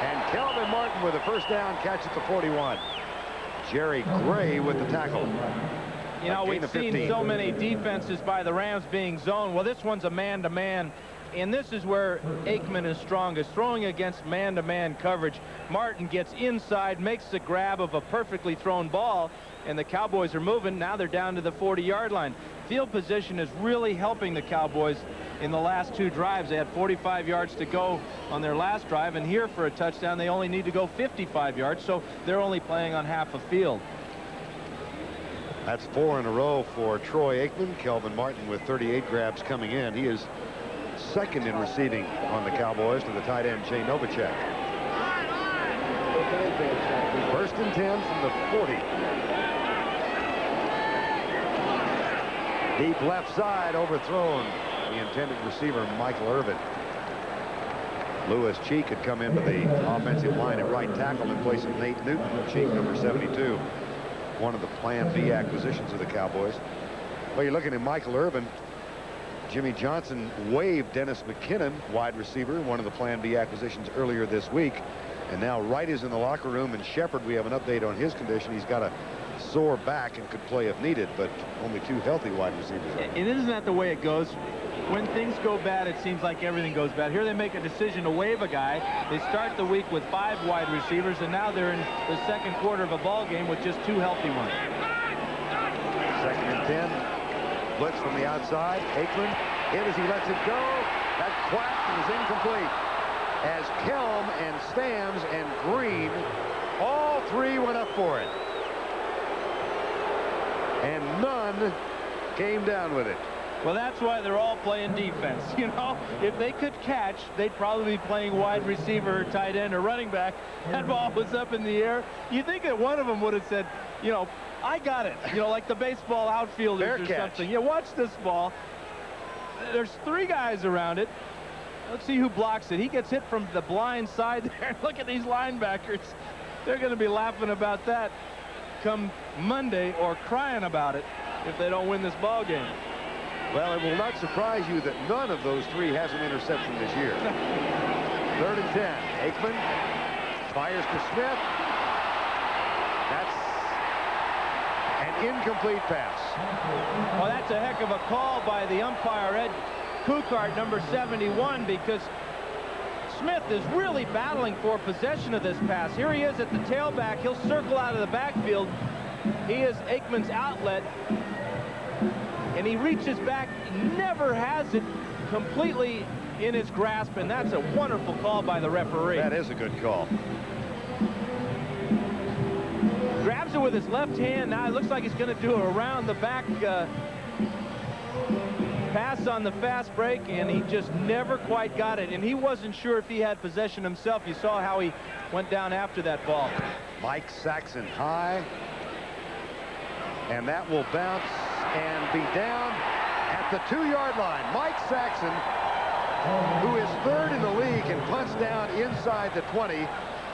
And Kelvin Martin with a 1st down catch at the 41. Jerry Gray with the tackle. You know, we've seen so many defenses by the Rams being zoned. Well, this one's a man-to-man. And this is where Aikman is strongest, throwing against man-to-man coverage. Martin gets inside, makes the grab of a perfectly thrown ball, and the Cowboys are moving. Now they're down to the 40-yard line. field position is really helping the Cowboys in the last 2 drives. They had 45 yards to go on their last drive, and here for a touchdown they only need to go 55 yards, so they're only playing on half a field. That's 4 in a row for Troy Aikman. Kelvin Martin with 38 grabs coming in. He is second in receiving on the Cowboys to the tight end Jay Novacek. 1st and 10 from the 40. Deep left side, overthrown the intended receiver Michael Irvin. Lewis Cheek had come into the offensive line at right tackle in place of Nate Newton. Cheek, number 72, one of the Plan B acquisitions of the Cowboys. Well, you're looking at Michael Irvin. Jimmy Johnson waived Dennis McKinnon, wide receiver, one of the Plan B acquisitions earlier this week. And now Wright is in the locker room, and Shepard, we have an update on his condition. He's got a sore back and could play if needed, but only 2 healthy wide receivers. And isn't that the way it goes? When things go bad, it seems like everything goes bad. Here they make a decision to waive a guy. They start the week with 5 wide receivers, and now they're in the second quarter of a ball game with just 2 healthy ones. 2nd and 10. Blitz from the outside. Aikman hit as he lets it go. That quack is incomplete. As Kelm and Stams and Green, all 3 went up for it. And none came down with it. Well, that's why they're all playing defense. You know, if they could catch, they'd probably be playing wide receiver, or tight end, or running back. That ball was up in the air. You think that one of them would have said, you know, I got it. You know, like the baseball outfielders Fair or catch. something. Yeah, watch this ball. There's 3 guys around it. Let's see who blocks it. He gets hit from the blind side there. Look at these linebackers. They're going to be laughing about that come Monday, or crying about it if they don't win this ball game. Well, it will not surprise you that none of those 3 has an interception this year. 3rd and 10. Aikman fires to Smith. That's an incomplete pass. Well, that's a heck of a call by the umpire, Ed Kukart, number 71, because Smith is really battling for possession of this pass. Here he is at the tailback. He'll circle out of the backfield. He is Aikman's outlet, and he reaches back, never has it completely in his grasp, and that's a wonderful call by the referee. That is a good call. Grabs it with his left hand. Now it looks like he's going to do a around the back pass on the fast break, and he just never quite got it, and he wasn't sure if he had possession himself. You saw how he went down after that ball. Mike Saxon high, and that will bounce and be down at the 2-yard line. Mike Saxon, who is 3rd in the league and punts down inside the 20,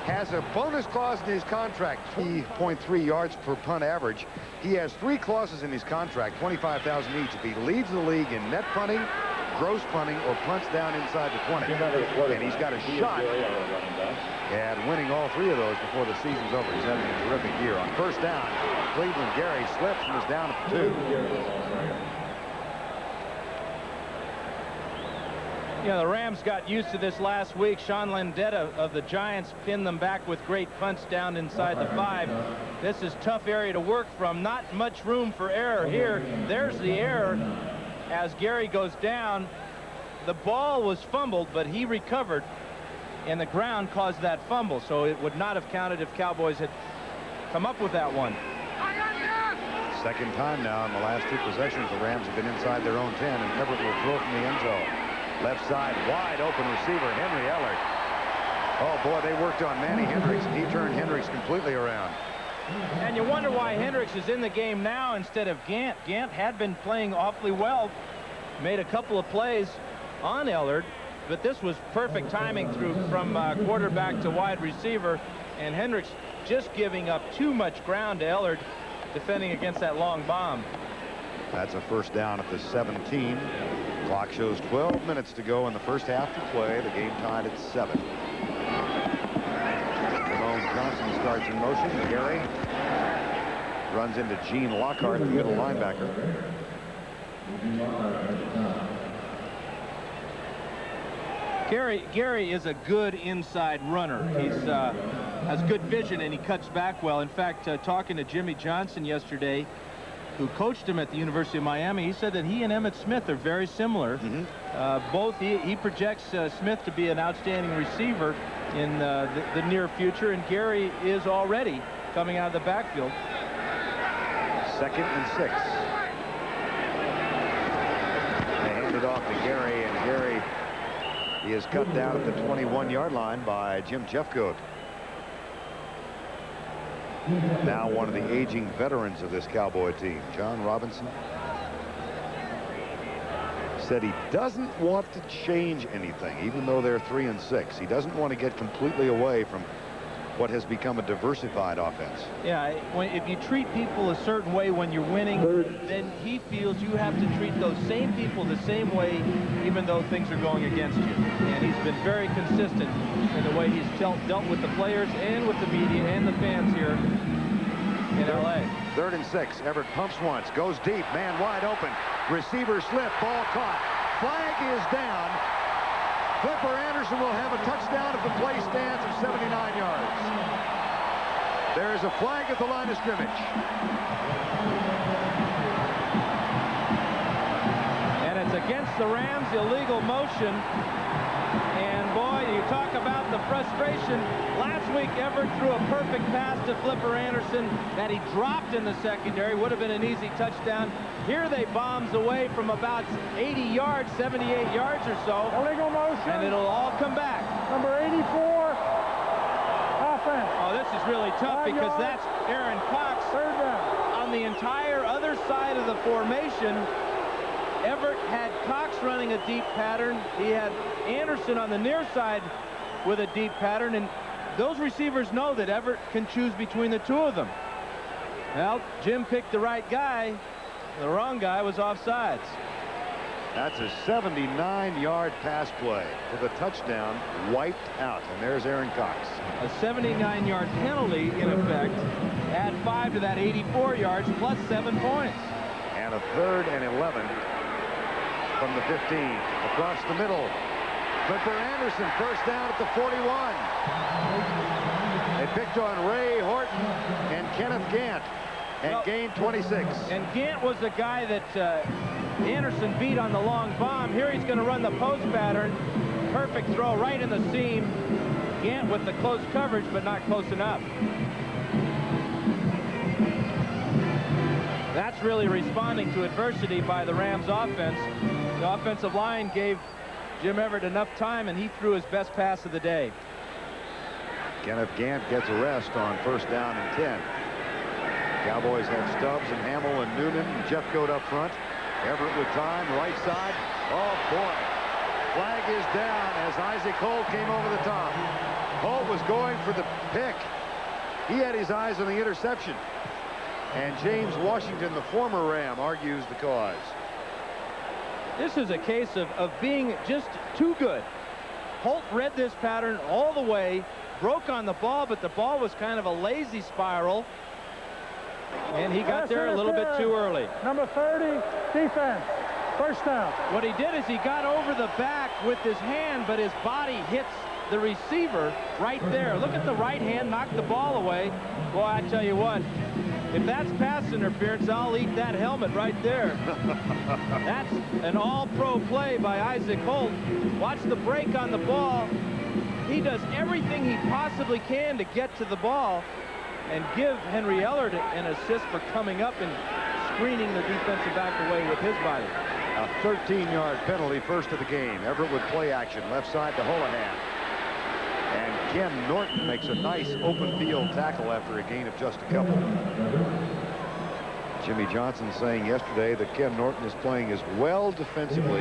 has a bonus clause in his contract, 3.3 yards per punt average. He has 3 clauses in his contract, $25,000 each. If he leads the league in net punting, gross punting, or punts down inside the 20. And he's got a shot at winning all 3 of those before the season's over. He's having a terrific year. On 1st down, Cleveland, Gary slips and is down at the 2. Yeah, the Rams got used to this last week. Sean Landetta of the Giants pinned them back with great punts down inside the 5. This is tough area to work from. Not much room for error here. There's the error as Gary goes down. The ball was fumbled, but he recovered, and the ground caused that fumble. So it would not have counted if Cowboys had come up with that one. 2nd time now in the last 2 possessions. The Rams have been inside their own 10, and Everett will throw from the end zone. Left side, wide open receiver, Henry Ellard. Oh, boy, they worked on Manny Hendricks, and he turned Hendricks completely around. And you wonder why Hendricks is in the game now instead of Gant. Gant had been playing awfully well, made a couple of plays on Ellard, but this was perfect timing from quarterback to wide receiver, and Hendricks just giving up too much ground to Ellard, defending against that long bomb. That's a 1st down at the 17. Clock shows 12 minutes to go in the first half to play. The game tied at 7. Ramon Johnson starts in motion. Gary runs into Gene Lockhart, the middle linebacker. Gary is a good inside runner. He's has good vision, and he cuts back well. In fact, talking to Jimmy Johnson yesterday, who coached him at the University of Miami, he said that he and Emmitt Smith are very similar. Both he projects Smith to be an outstanding receiver in the near future, and Gary is already coming out of the backfield. 2nd and 6. They hand it off to Gary, and Gary, he is cut down at the 21-yard line by Jim Jeffcoat. Now one of the aging veterans of this Cowboy team, John Robinson, said he doesn't want to change anything, even though they're 3 and 6. He doesn't want to get completely away from what has become a diversified offense. Yeah, if you treat people a certain way when you're winning, then he feels you have to treat those same people the same way, even though things are going against you. And he's been very consistent in the way he's dealt with the players and with the media and the fans here in L.A. 3rd and 6. Everett pumps once, goes deep, man wide open. Receiver slip, ball caught. Flag is down. Flipper Anderson will have a touchdown if the play stands of 79 yards. There's a flag at the line of scrimmage. And it's against the Rams, illegal motion. And boy, you talk about the frustration. Last week, Everett threw a perfect pass to Flipper Anderson that he dropped in the secondary. Would have been an easy touchdown. Here they bombs away from about 80 yards, 78 yards or so. Illegal motion. And it'll all come back. Number 84, offense. Oh, this is really tough because that's Aaron Cox. 3rd down. On the entire other side of the formation, Everett had Cox running a deep pattern. He had Anderson on the near side with a deep pattern, and those receivers know that Everett can choose between the two of them. Well, Jim picked the right guy. The wrong guy was offsides. That's a 79-yard pass play to the touchdown, wiped out. And there's Aaron Cox. A 79-yard penalty, in effect. Add 5 to that 84 yards, plus 7 points. And a 3rd and 11 from the 15. Across the middle. Flipper Anderson, first down at the 41. They picked on Ray Horton and Kenneth Gant and gained 26. And Gant was the guy that Anderson beat on the long bomb. Here he's going to run the post pattern. Perfect throw right in the seam. Gant with the close coverage, but not close enough. That's really responding to adversity by the Rams offense. The offensive line gave Jim Everett enough time, and he threw his best pass of the day. Kenneth Gant gets a rest on first down and 10. Cowboys have Stubbs and Hamill and Noonan and Jeffcoat up front. Everett with time, right side. Oh, boy. Flag is down as Isaac Holt came over the top. Holt was going for the pick. He had his eyes on the interception. And James Washington, the former Ram, argues the cause. This is a case of being just too good. Holt read this pattern all the way, broke on the ball, but the ball was kind of a lazy spiral. And he got there a little bit too early. Number 30, defense. First down. What he did is he got over the back with his hand, but his body hits the receiver right there. Look at the right hand, knocked the ball away. Boy, I tell you what, if that's pass interference, I'll eat that helmet right there. That's an all-pro play by Isaac Holt. Watch the break on the ball. He does everything he possibly can to get to the ball and give Henry Ellard an assist for coming up and screening the defensive back away with his body. A 13-yard penalty, first of the game. Everett with play action, left side to Holohan. And Ken Norton makes a nice open field tackle after a gain of just a couple. Jimmy Johnson saying yesterday that Ken Norton is playing as well defensively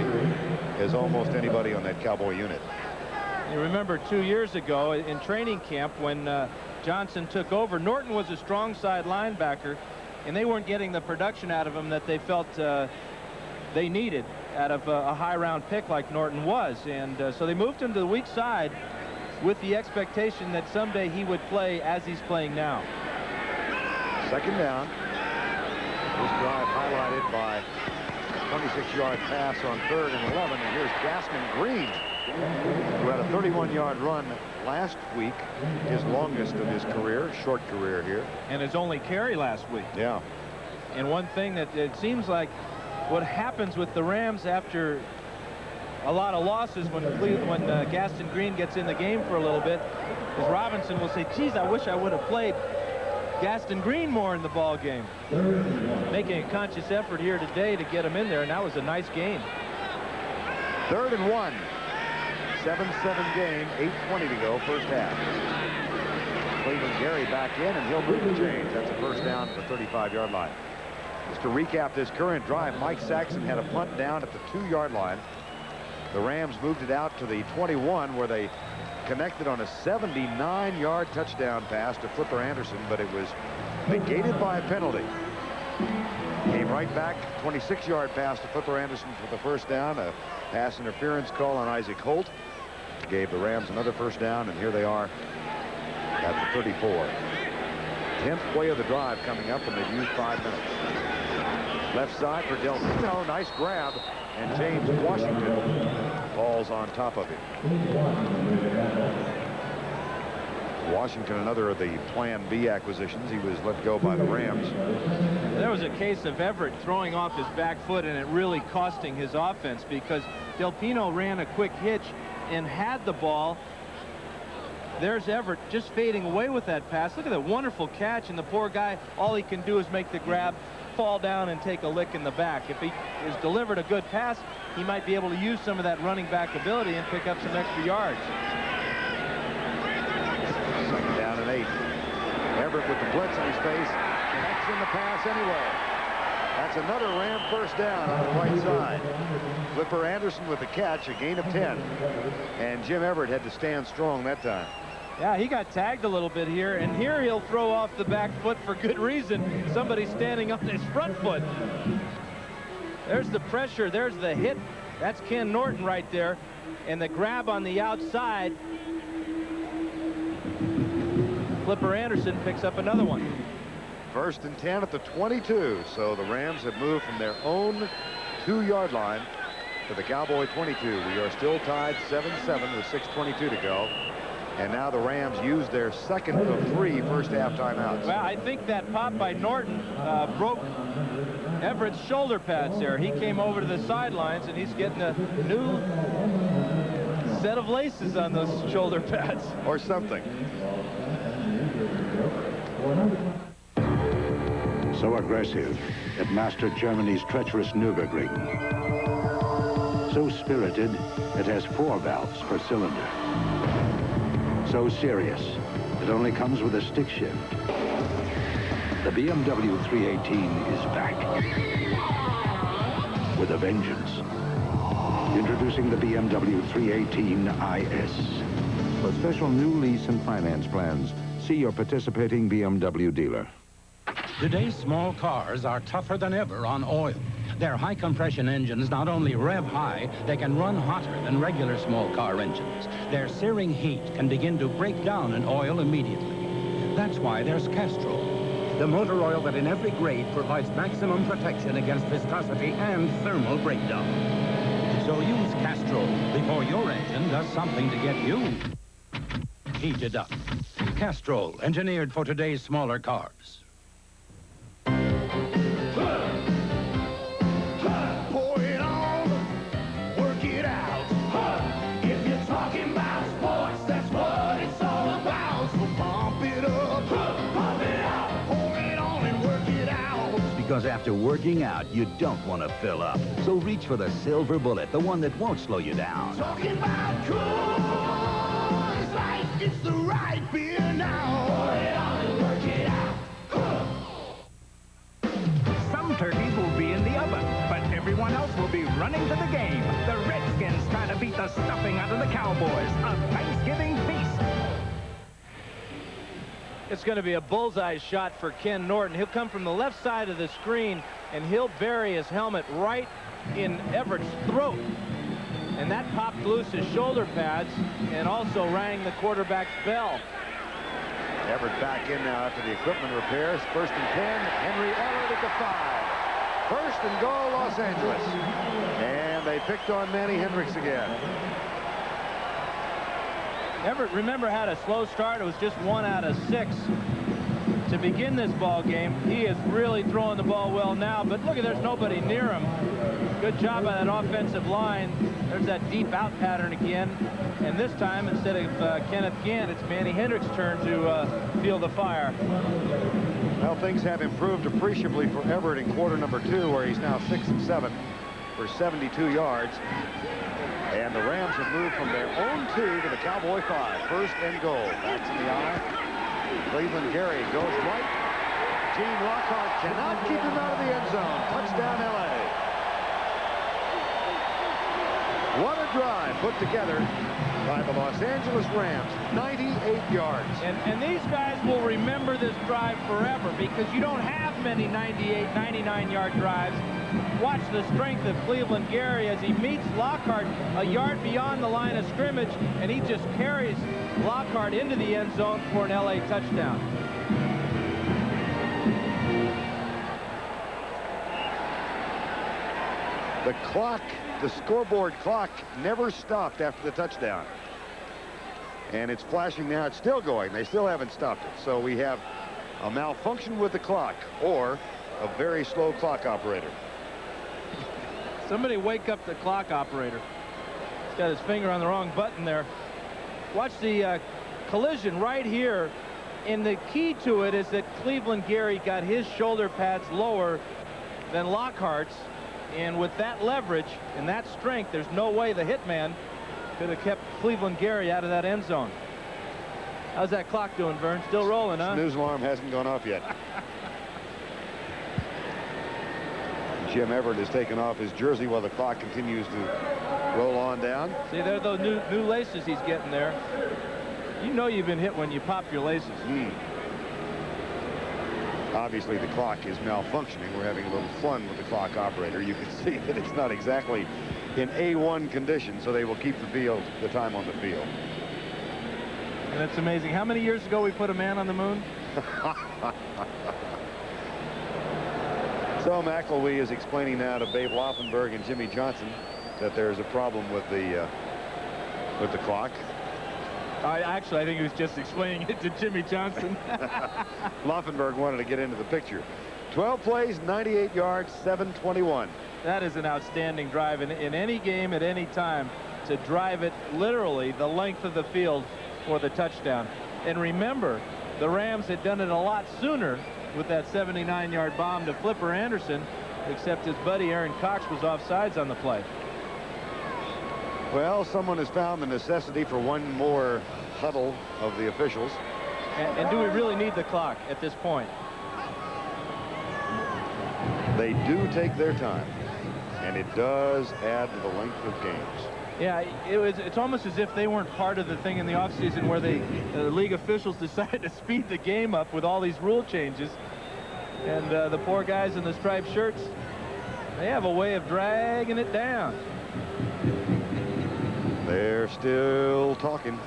as almost anybody on that Cowboy unit. You remember 2 years ago in training camp when Johnson took over, Norton was a strong side linebacker, and they weren't getting the production out of him that they felt they needed out of a high round pick like Norton was. And so they moved him to the weak side with the expectation that someday he would play as he's playing now. Second down. This drive highlighted by a 26-yard pass on 3rd and 11. And here's Gaston Green, who had a 31-yard run last week, his longest of his career, short career here. And his only carry last week. Yeah. And one thing that it seems like what happens with the Rams after a lot of losses when Gaston Green gets in the game for a little bit is Robinson will say, geez, I wish I would have played Gaston Green more in the ball game. Making a conscious effort here today to get him in there, and that was a nice gain. 3rd and 1. 7-7 game, 8:20 to go, first half. Cleveland Gary back in, and he'll move the chains. That's a first down at the 35-yard line. Just to recap this current drive, Mike Saxon had a punt down at the 2-yard line. The Rams moved it out to the 21, where they connected on a 79-yard touchdown pass to Flipper Anderson, but it was negated by a penalty. Came right back, 26-yard pass to Flipper Anderson for the first down. A pass interference call on Isaac Holt gave the Rams another first down, and here they are at the 34. 10th play of the drive coming up, and they've used 5 minutes. Left side for Delfino, nice grab, and James Washington falls on top of him. Washington, another of the Plan B acquisitions. He was let go by the Rams. There was a case of Everett throwing off his back foot and it really costing his offense, because Delfino ran a quick hitch and had the ball. There's Everett just fading away with that pass. Look at that wonderful catch, and the poor guy, all he can do is make the grab, fall down, and take a lick in the back. If he is delivered a good pass, he might be able to use some of that running back ability and pick up some extra yards. 2nd down and 8. Everett with the blitz in his face, connects in the pass anyway. That's another Ram first down on the right side. Flipper Anderson with the catch, a gain of 10. And Jim Everett had to stand strong that time. Yeah, he got tagged a little bit here, and here he'll throw off the back foot for good reason. Somebody's standing on his front foot. There's the pressure, there's the hit. That's Ken Norton right there. And the grab on the outside. Flipper Anderson picks up another one. 1st and 10 at the 22. So the Rams have moved from their own 2-yard line to the Cowboy 22. We are still tied 7-7 with 6:22 to go. And now the Rams use their second of 3 first half timeouts. Well, I think that pop by Norton broke Everett's shoulder pads there. He came over to the sidelines, and he's getting a new set of laces on those shoulder pads. Or something. So aggressive, it mastered Germany's treacherous Nürburgring. So spirited, it has 4 valves per cylinder. So serious, it only comes with a stick shift. The BMW 318 is back with a vengeance. Introducing the BMW 318 IS. For special new lease and finance plans, see your participating BMW dealer. Today's small cars are tougher than ever on oil. Their high-compression engines not only rev high, they can run hotter than regular small car engines. Their searing heat can begin to break down an oil immediately. That's why there's Castrol, the motor oil that in every grade provides maximum protection against viscosity and thermal breakdown. So use Castrol before your engine does something to get you heated up. Castrol, engineered for today's smaller cars. Because after working out, you don't want to fill up. So reach for the silver bullet, the one that won't slow you down. Talking about Coors Light, it's the right beer now. Pour it on and work it out. Some turkeys will be in the oven, but everyone else will be running to the game. The Redskins try to beat the stuffing out of the Cowboys. A Thanksgiving feast. It's going to be a bullseye shot for Ken Norton. He'll come from the left side of the screen, and he'll bury his helmet right in Everett's throat. And that popped loose his shoulder pads and also rang the quarterback's bell. Everett back in now after the equipment repairs. 1st and 10. Henry Ellard at the 5. 1st and goal, Los Angeles. And they picked on Manny Hendricks again. Everett, remember, had a slow start. It was just 1 out of 6. to begin this ball game. He is really throwing the ball well now, but look at, there's nobody near him. Good job by that offensive line. There's that deep out pattern again. And this time, instead of Kenneth Gant, it's Manny Hendricks' turn to field the fire. Well, things have improved appreciably for Everett in quarter number 2, where he's now 6 of 7 for 72 yards. And the Rams have moved from their own 2 to the Cowboy 5. First and goal. Backs in the eye. Cleveland Gary goes right. Gene Lockhart cannot keep him out of the end zone. Touchdown, L.A. What a drive put together by the Los Angeles Rams. 98 yards. And these guys will remember this drive forever, because you don't have many 98, 99-yard drives. Watch the strength of Cleveland Gary as he meets Lockhart a yard beyond the line of scrimmage, and he just carries Lockhart into the end zone for an L.A. touchdown. The clock, the scoreboard clock, never stopped after the touchdown. And it's flashing now. It's still going. They still haven't stopped it. So we have a malfunction with the clock, or a very slow clock operator. Somebody wake up the clock operator. He's got his finger on the wrong button there. Watch the collision right here. And the key to it is that Cleveland Gary got his shoulder pads lower than Lockhart's. And with that leverage and that strength, there's no way the hitman could have kept Cleveland Gary out of that end zone. How's that clock doing, Vern? Still rolling, huh? Snooze alarm hasn't gone off yet. Jim Everett has taken off his jersey while the clock continues to roll on down. See, there are those new laces he's getting there. You know you've been hit when you pop your laces. Obviously, the clock is malfunctioning. We're having a little fun with the clock operator. You can see that it's not exactly in A1 condition, so they will keep the time on the field. And that's amazing. How many years ago we put a man on the moon? So McElwee is explaining now to Babe Laufenberg and Jimmy Johnson that there's a problem with the clock. I think he was just explaining it to Jimmy Johnson. Laufenberg wanted to get into the picture. 12 plays, 98 yards, 7:21. That is an outstanding drive in any game at any time, to drive it literally the length of the field for the touchdown. And remember, the Rams had done it a lot sooner with that 79-yard bomb to Flipper Anderson, except his buddy Aaron Cox was offsides on the play. Well, someone has found the necessity for one more huddle of the officials. And do we really need the clock at this point? They do take their time, and it does add to the length of games. Yeah, it's almost as if they weren't part of the thing in the offseason where the league officials decided to speed the game up with all these rule changes. And the poor guys in the striped shirts, they have a way of dragging it down. They're still talking.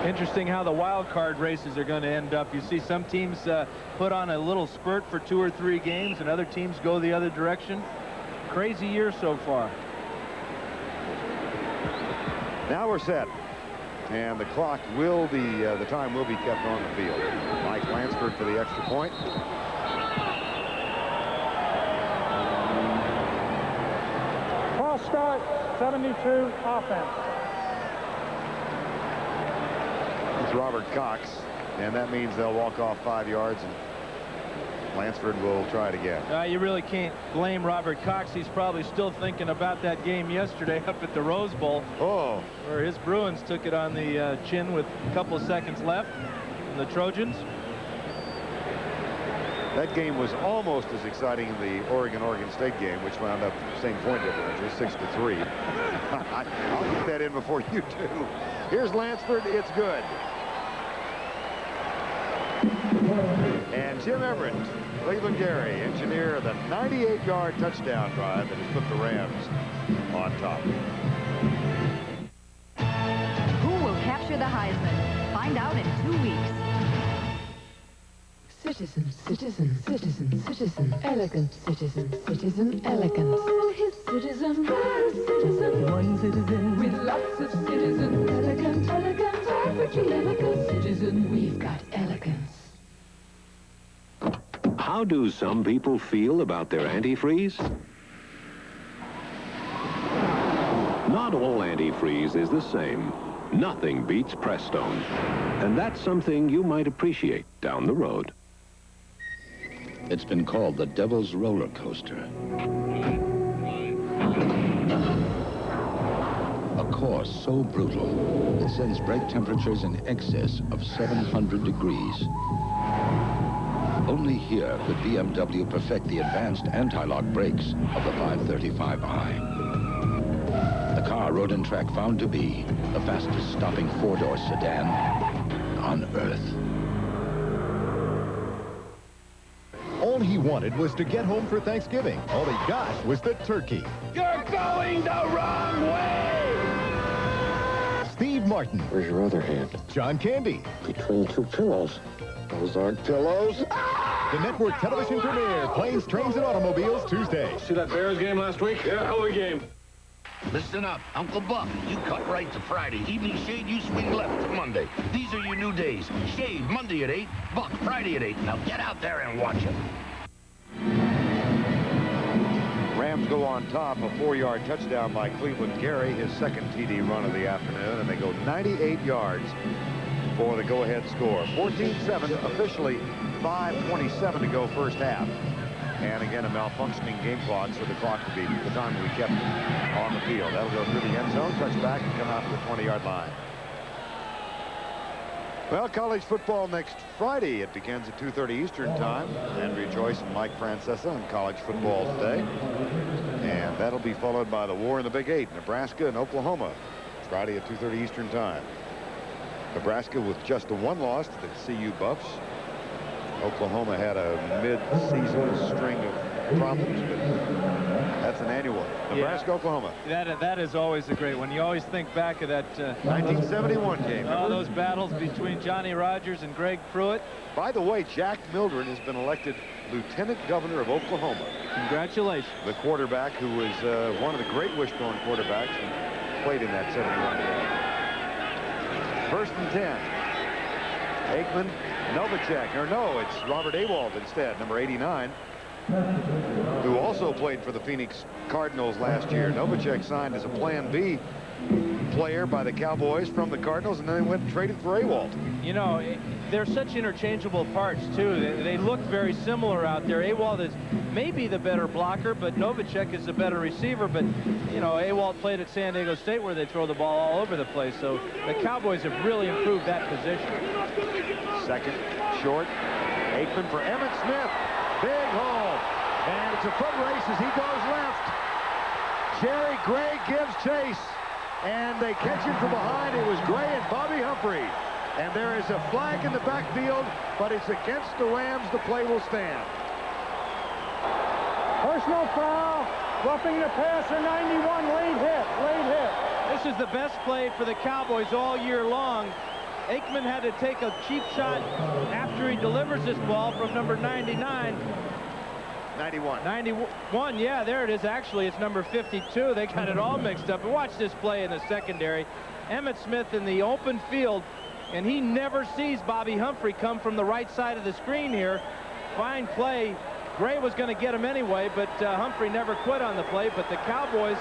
Interesting how the wild card races are going to end up. You see some teams put on a little spurt for 2 or 3 games, and other teams go the other direction. Crazy year so far. Now we're set, and the clock will be, the time will be kept on the field. Mike Lansford for the extra point. False start, 72 offense. It's Robert Cox, and that means they'll walk off 5 yards, and Lansford will try it again. You really can't blame Robert Cox. He's probably still thinking about that game yesterday up at the Rose Bowl. Oh. Where his Bruins took it on the chin with a couple of seconds left. And the Trojans. That game was almost as exciting as the Oregon State game, which wound up same point differential, 6-3. I'll get that in before you do. Here's Lansford. It's good. And Jim Everett, Cleveland Gary, engineer of the 98-yard touchdown drive that has put the Rams on top. Who will capture the Heisman? Find out in 2 weeks. Citizens, Citizen, citizen, citizen, elegant citizen, citizen, elegant. His citizen, citizen, one citizen with lots of citizen, elegant, elegant, averagely elegant citizen. We've got elegance. How do some people feel about their antifreeze? Not all antifreeze is the same. Nothing beats Prestone. And that's something you might appreciate down the road. It's been called the Devil's Roller Coaster. A course so brutal, it sends brake temperatures in excess of 700 degrees. Only here could BMW perfect the advanced anti-lock brakes of the 535i. The car Road and Track found to be the fastest stopping four-door sedan on Earth. All he wanted was to get home for Thanksgiving. All he got was the turkey. You're going the wrong way! Steve Martin. Where's your other hand? John Candy. Between two pillows. Those aren't pillows. The network television premiere, Planes, Trains, and Automobiles, Tuesday. See that Bears game last week? Yeah, hell of a game. Listen up, Uncle Buck. You cut right to Friday. Evening shade, you swing left to Monday. These are your new days. Shade, Monday at 8, Buck, Friday at 8. Now get out there and watch it. Rams go on top, a 4-yard touchdown by Cleveland Gary, his second TD run of the afternoon, and they go 98 yards for the go-ahead score. 14-7, officially 5:27 to go first half. And again, a malfunctioning game clock, so the clock will be the time we kept on the field. That'll go through the end zone, touch back, and come out to the 20-yard line. Well, college football next Friday. It begins at 2:30 Eastern time. Andrew Joyce and Mike Francesa on college football today. And that'll be followed by the war in the Big 8, Nebraska and Oklahoma, Friday at 2:30 Eastern time. Nebraska with just the one loss to the CU Buffs. Oklahoma had a mid-season string of problems, but that's an annual one. Nebraska, Oklahoma. That is always a great one. You always think back of that 1971 game. Oh, those battles between Johnny Rodgers and Greg Pruitt. By the way, Jack Mildren has been elected Lieutenant Governor of Oklahoma. Congratulations. The quarterback who was one of the great wishbone quarterbacks and played in that 71 game. First and 10. Aikman, Novacek, or no, it's Robert Awald instead, number 89, who also played for the Phoenix Cardinals last year. Novacek signed as a Plan B player by the Cowboys from the Cardinals, and then they went and traded for Awald. You know, they're such interchangeable parts, too. They look very similar out there. Awald is maybe the better blocker, but Novacek is the better receiver. But, you know, Awald played at San Diego State where they throw the ball all over the place. So the Cowboys have really improved that position. Second, short. Aikman for Emmitt Smith. Big hole. And it's a foot race as he goes left. Jerry Gray gives chase. And they catch him from behind. It was Gray and Bobby Humphrey. And there is a flag in the backfield, but it's against the Rams. The play will stand. Personal foul. Roughing the passer, 91. Late hit. Late hit. This is the best play for the Cowboys all year long. Aikman had to take a cheap shot after he delivers this ball from number 99. 91, yeah, there it is. Actually, it's number 52. They got it all mixed up. But watch this play in the secondary. Emmitt Smith in the open field, and he never sees Bobby Humphrey come from the right side of the screen here. Fine play. Gray was going to get him anyway, but Humphrey never quit on the play. But the Cowboys,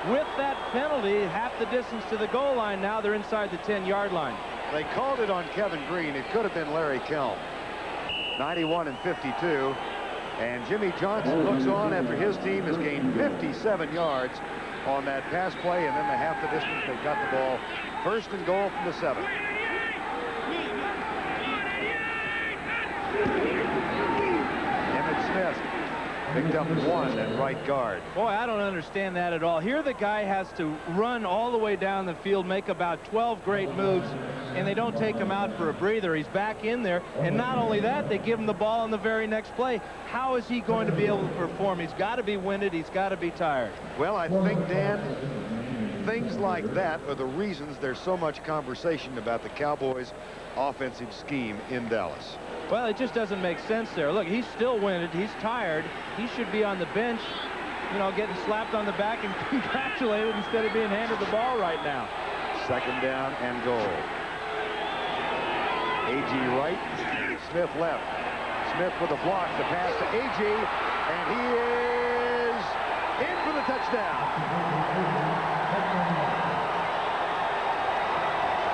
with that penalty, half the distance to the goal line now. They're inside the 10-yard line. They called it on Kevin Green. It could have been Larry Kelm. 91 and 52. And Jimmy Johnson looks on after his team has gained 57 yards on that pass play, and then the half the distance they got the ball. First and goal from the 7. Emmitt Smith picked up 1 at right guard. Boy, I don't understand that at all. Here the guy has to run all the way down the field, make about 12 great moves, and they don't take him out for a breather. He's back in there, and not only that, they give him the ball on the very next play. How is he going to be able to perform? He's got to be winded. He's got to be tired. Well, I think, Dan, things like that are the reasons there's so much conversation about the Cowboys' offensive scheme in Dallas. Well, it just doesn't make sense there. Look, he's still winded. He's tired. He should be on the bench, you know, getting slapped on the back and congratulated instead of being handed the ball right now. Second down and goal. A.G. right, Smith left. Smith with a block. The pass to A.G. and he is in for the touchdown.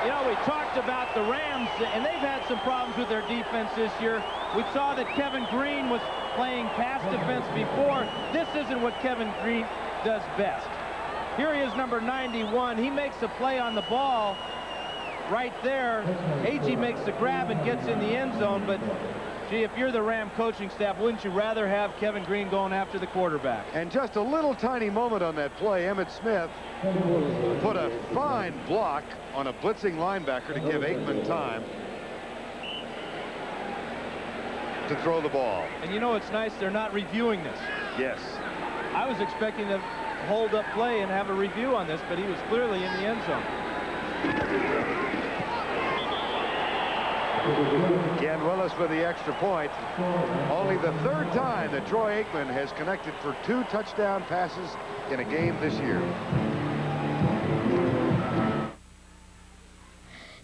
You know, we talked about the Rams, and they've had some problems with their defense this year. We saw that Kevin Green was playing pass defense before. This isn't what Kevin Green does best. Here he is, number 91. He makes a play on the ball right there. A.G. makes the grab and gets in the end zone, but gee, if you're the Ram coaching staff, wouldn't you rather have Kevin Green going after the quarterback? And just a little tiny moment on that play, Emmitt Smith put a fine block on a blitzing linebacker to give Aikman time to throw the ball. And you know, it's nice they're not reviewing this. Yes. I was expecting to hold up play and have a review on this, but he was clearly in the end zone. Ken Willis with the extra point. Only the third time that Troy Aikman has connected for 2 touchdown passes in a game this year.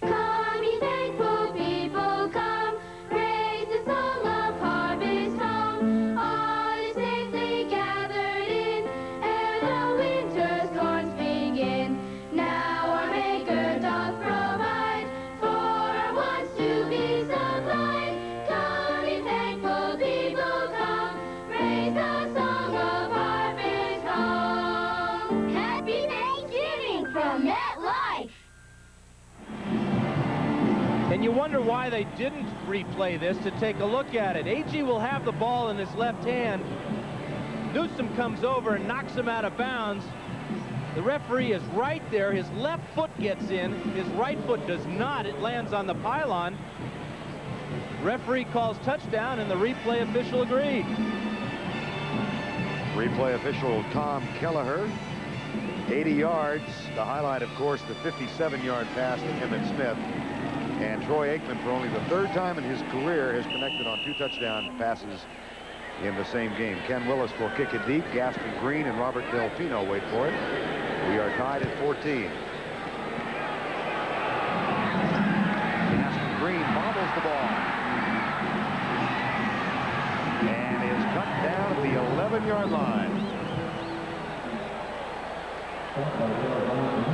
Come, ye thankful people, come, praise the song of harvest home. All is safely gathered in, ere the winter storms begin. Now our Maker doth provide for our wants to be supplied. Come, ye thankful people, come, praise the song of harvest home. Happy Thanksgiving from MetLife. And you wonder why they didn't replay this to take a look at it. A.G. will have the ball in his left hand. Newsome comes over and knocks him out of bounds. The referee is right there. His left foot gets in. His right foot does not. It lands on the pylon. Referee calls touchdown, and the replay official agreed. Replay official Tom Kelleher. 80 yards. The highlight, of course, the 57-yard pass to Emmitt Smith. And Troy Aikman, for only the third time in his career, has connected on 2 touchdown passes in the same game. Ken Willis will kick it deep. Gaston Green and Robert Delfino wait for it. We are tied at 14. Gaston Green bobbles the ball and is cut down at the 11-yard line.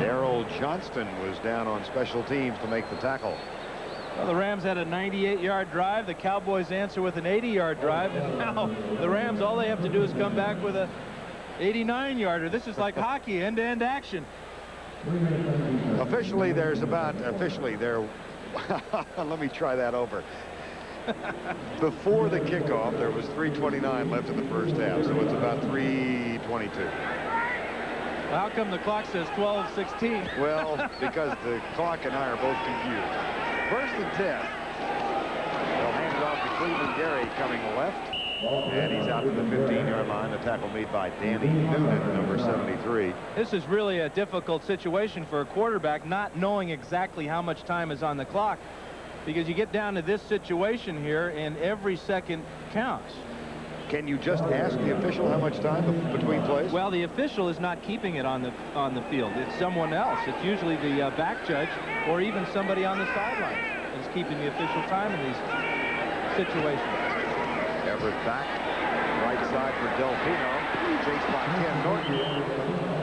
Darrell Johnston was down on special teams to make the tackle. Well, the Rams had a 98-yard drive. The Cowboys answer with an 80-yard drive. And now the Rams, all they have to do is come back with a 89-yarder. This is like hockey, end-to-end action. Officially, there's about, let me try that over. Before the kickoff, there was 3:29 left in the first half, so it's about 3:22. Well, how come the clock says 12:16? Well, because the clock and I are both confused. First and 10. They'll hand it off to Cleveland Gary coming left. And he's out to the 15-yard line. A tackle made by Danny Noonan, number 73. This is really a difficult situation for a quarterback, not knowing exactly how much time is on the clock, because you get down to this situation here and every second counts. Can you just ask the official how much time between plays? Well, the official is not keeping it on the field. It's someone else. It's usually the back judge or even somebody on the sideline is keeping the official time in these situations. Everett back, right side for Delfino, chased by Ken Norton,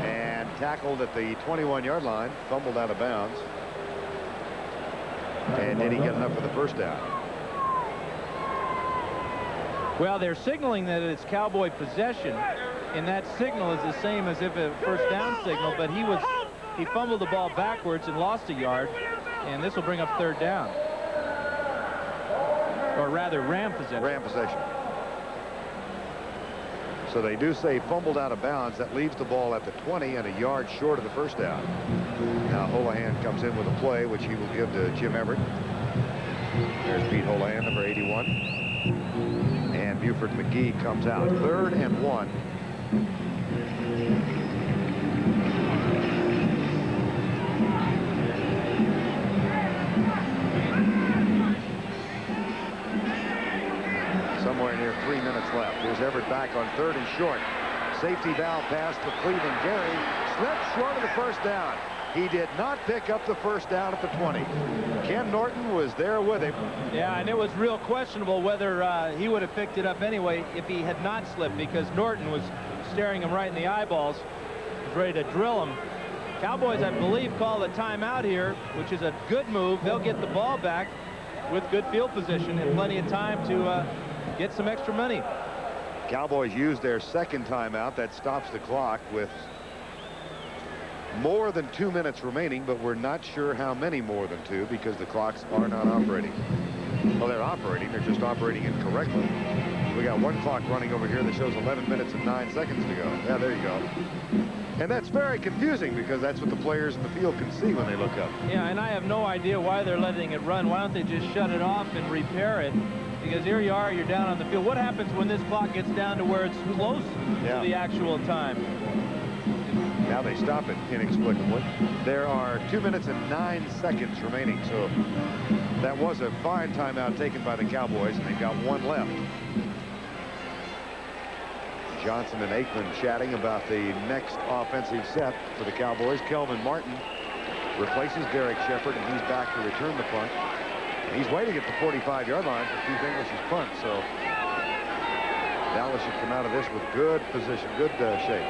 and tackled at the 21-yard line, fumbled out of bounds. And did he get enough for the first down? Well, they're signaling that it's Cowboy possession, and that signal is the same as if a first down signal, but he fumbled the ball backwards and lost a yard, and this will bring up third down. Or rather, Ram possession. Ram possession. So they do say fumbled out of bounds. That leaves the ball at the 20 and a yard short of the first down. Now Holohan comes in with a play, which he will give to Jim Everett. There's Pete Holohan, number 81. And Buford McGee comes out. 3rd and 1. 3 minutes left. Here's Everett back on 3rd and short. Safety valve pass to Cleveland Gary. Slipped short of the first down. He did not pick up the first down at the 20. Ken Norton was there with him. Yeah, and it was real questionable whether he would have picked it up anyway if he had not slipped, because Norton was staring him right in the eyeballs, was ready to drill him. Cowboys, I believe, call a timeout here, which is a good move. They'll get the ball back with good field position and plenty of time to get some extra money. Cowboys used their second timeout. That stops the clock with more than 2 minutes remaining, but we're not sure how many more than 2 because the clocks are not operating. Well, they're operating. They're just operating incorrectly. We got one clock running over here that shows 11 minutes and 9 seconds to go. Yeah, there you go. And that's very confusing because that's what the players in the field can see when they look up. Yeah, and I have no idea why they're letting it run. Why don't they just shut it off and repair it? Because here you are, you're down on the field. What happens when this clock gets down to where it's close to the actual time? Now they stop it inexplicably. There are 2 minutes and 9 seconds remaining, so that was a fine timeout taken by the Cowboys, and they've got one left. Johnson and Aikman chatting about the next offensive set for the Cowboys. Kelvin Martin replaces Derek Shepard, and he's back to return the punt. He's waiting at the 45-yard line for Keith English's punt, so Dallas should come out of this with good position, good shape.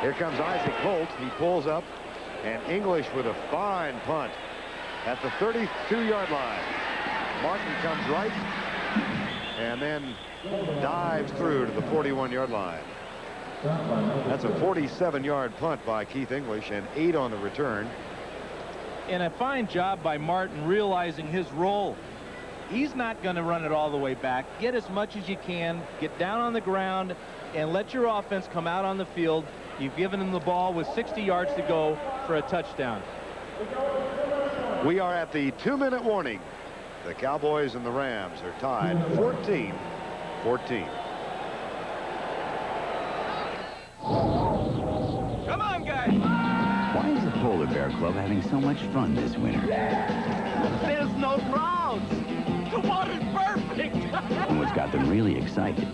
Here comes Isaac Holt. He pulls up, and English with a fine punt at the 32-yard line. Martin comes right and then dives through to the 41-yard line. That's a 47-yard punt by Keith English and 8 on the return. And a fine job by Martin realizing his role. He's not going to run it all the way back. Get as much as you can, get down on the ground, and let your offense come out on the field. You've given him the ball with 60 yards to go for a touchdown. We are at the 2-minute warning. The Cowboys and the Rams are tied 14-14. Come on, guys. Why is the Polar Bear Club having so much fun this winter? There's no crowds. The water's perfect. And what's got them really excited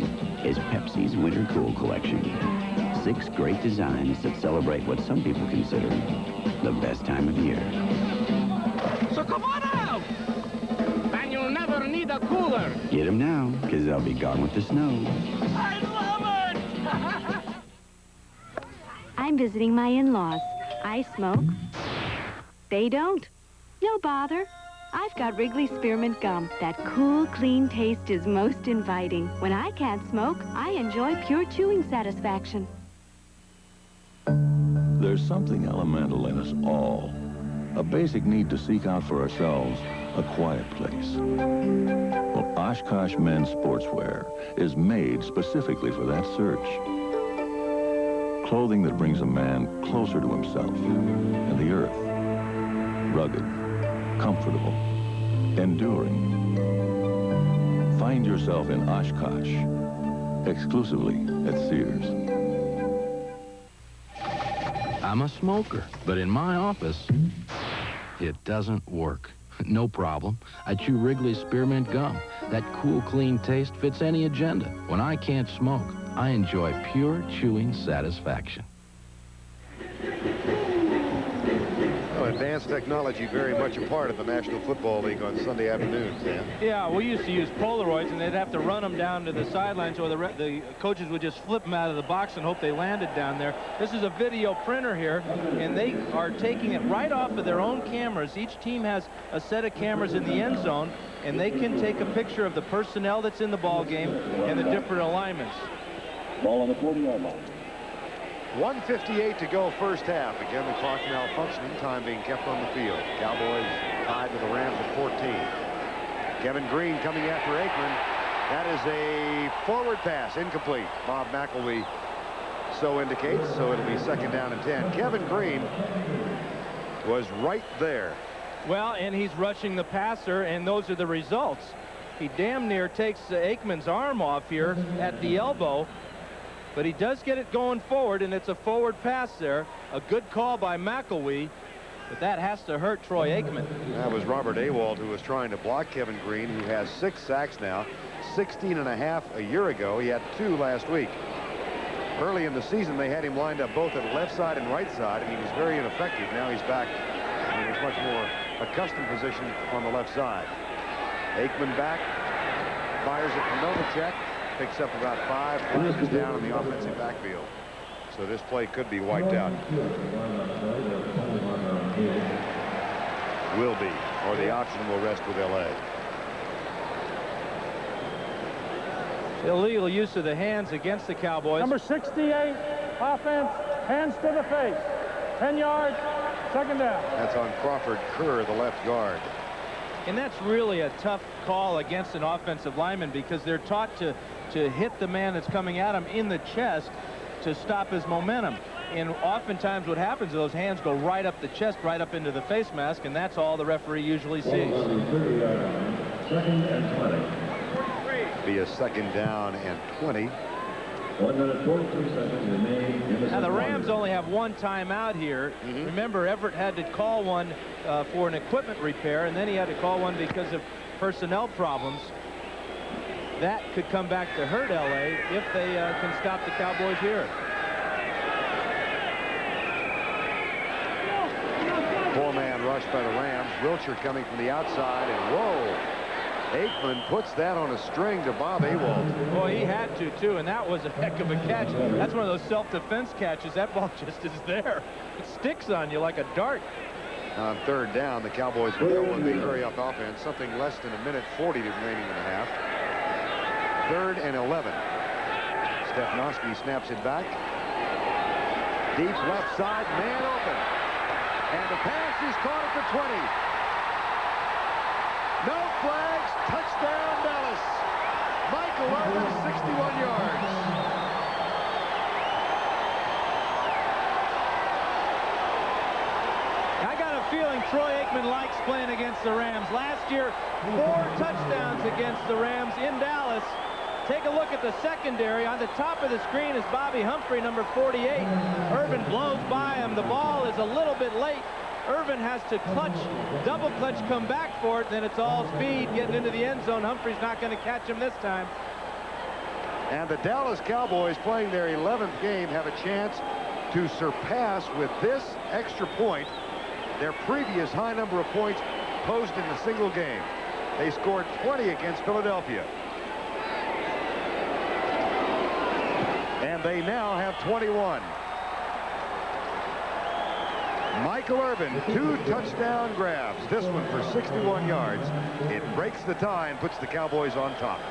is Pepsi's Winter Cool Collection. 6 great designs that celebrate what some people consider the best time of year. So come on out. And you'll never need a cooler. Get them now, because they'll be gone with the snow. I love it. I'm visiting my in-laws. I smoke. They don't. No bother. I've got Wrigley Spearmint Gum. That cool, clean taste is most inviting. When I can't smoke, I enjoy pure chewing satisfaction. There's something elemental in us all. A basic need to seek out for ourselves a quiet place. Well, Oshkosh Men's Sportswear is made specifically for that search. Clothing that brings a man closer to himself and the earth. Rugged, comfortable, enduring. Find yourself in Oshkosh, exclusively at Sears. I'm a smoker, but in my office, it doesn't work. No problem. I chew Wrigley Spearmint Gum. That cool, clean taste fits any agenda. When I can't smoke, I enjoy pure chewing satisfaction. Well, advanced technology very much a part of the National Football League on Sunday afternoons, Dan. Yeah, we used to use Polaroids, and they'd have to run them down to the sidelines, or the coaches would just flip them out of the box and hope they landed down there. This is a video printer here, and they are taking it right off of their own cameras. Each team has a set of cameras in the end zone, and they can take a picture of the personnel that's in the ball game and the different alignments. Ball on the 40-yard line. 1:58 to go first half. Again, the clock malfunctioning, time being kept on the field. Cowboys tied with the Rams at 14. Kevin Green coming after Aikman. That is a forward pass, incomplete. Bob McElwee so indicates, so it'll be 2nd down and 10. Kevin Green was right there. Well, and he's rushing the passer, and those are the results. He damn near takes Aikman's arm off here at the elbow, but he does get it going forward, and it's a forward pass there. A good call by McElwee, but that has to hurt Troy Aikman. That was Robert Awald, who was trying to block Kevin Green, who has 6 sacks now, 16.5 a year ago. He had 2 last week. Early in the season, they had him lined up both at left side and right side, and he was very ineffective. Now he's back in his much more accustomed position on the left side. Aikman back, fires it to Novacek, picks up about 5, flashes down in the offensive backfield. So this play could be wiped out. Will be, or the option will rest with L.A. Illegal use of the hands against the Cowboys. Number 68, offense, hands to the face. 10 yards, second down. That's on Crawford Kerr, the left guard. And that's really a tough call against an offensive lineman because they're taught to hit the man that's coming at him in the chest to stop his momentum. And oftentimes what happens is those hands go right up the chest, right up into the face mask, and that's all the referee usually sees. Second and 20. Be a second down and 20. 1 minute 43 seconds remaining. Now the Rams only have 1 timeout here. Remember, Everett had to call one for an equipment repair, and then he had to call one because of personnel problems. That could come back to hurt L.A. if they can stop the Cowboys here. 4-man rush by the Rams. Wilcher coming from the outside, and whoa! Aikman puts that on a string to Bob Awald. Boy, he had to, too, and that was a heck of a catch. That's one of those self-defense catches. That ball just is there. It sticks on you like a dart. On 3rd down, the Cowboys will go with the hurry-up offense, something less than 1:40 remaining in the half. 3rd and 11. Stepnoski snaps it back. Deep left side, man open. And the pass is caught at the 20. No flags, touchdown Dallas. Michael Irvin, 61 yards. I got a feeling Troy Aikman likes playing against the Rams. Last year, 4 touchdowns against the Rams in Dallas. Take a look at the secondary. On the top of the screen is Bobby Humphrey, number 48. Irvin blows by him. The ball is a little bit late. Irvin has to clutch, double clutch, come back for it. Then it's all speed getting into the end zone. Humphrey's not going to catch him this time. And the Dallas Cowboys, playing their 11th game, have a chance to surpass with this extra point their previous high number of points posed in a single game. They scored 20 against Philadelphia. And they now have 21. Michael Irvin, 2 touchdown grabs. This one for 61 yards. It breaks the tie and puts the Cowboys on top.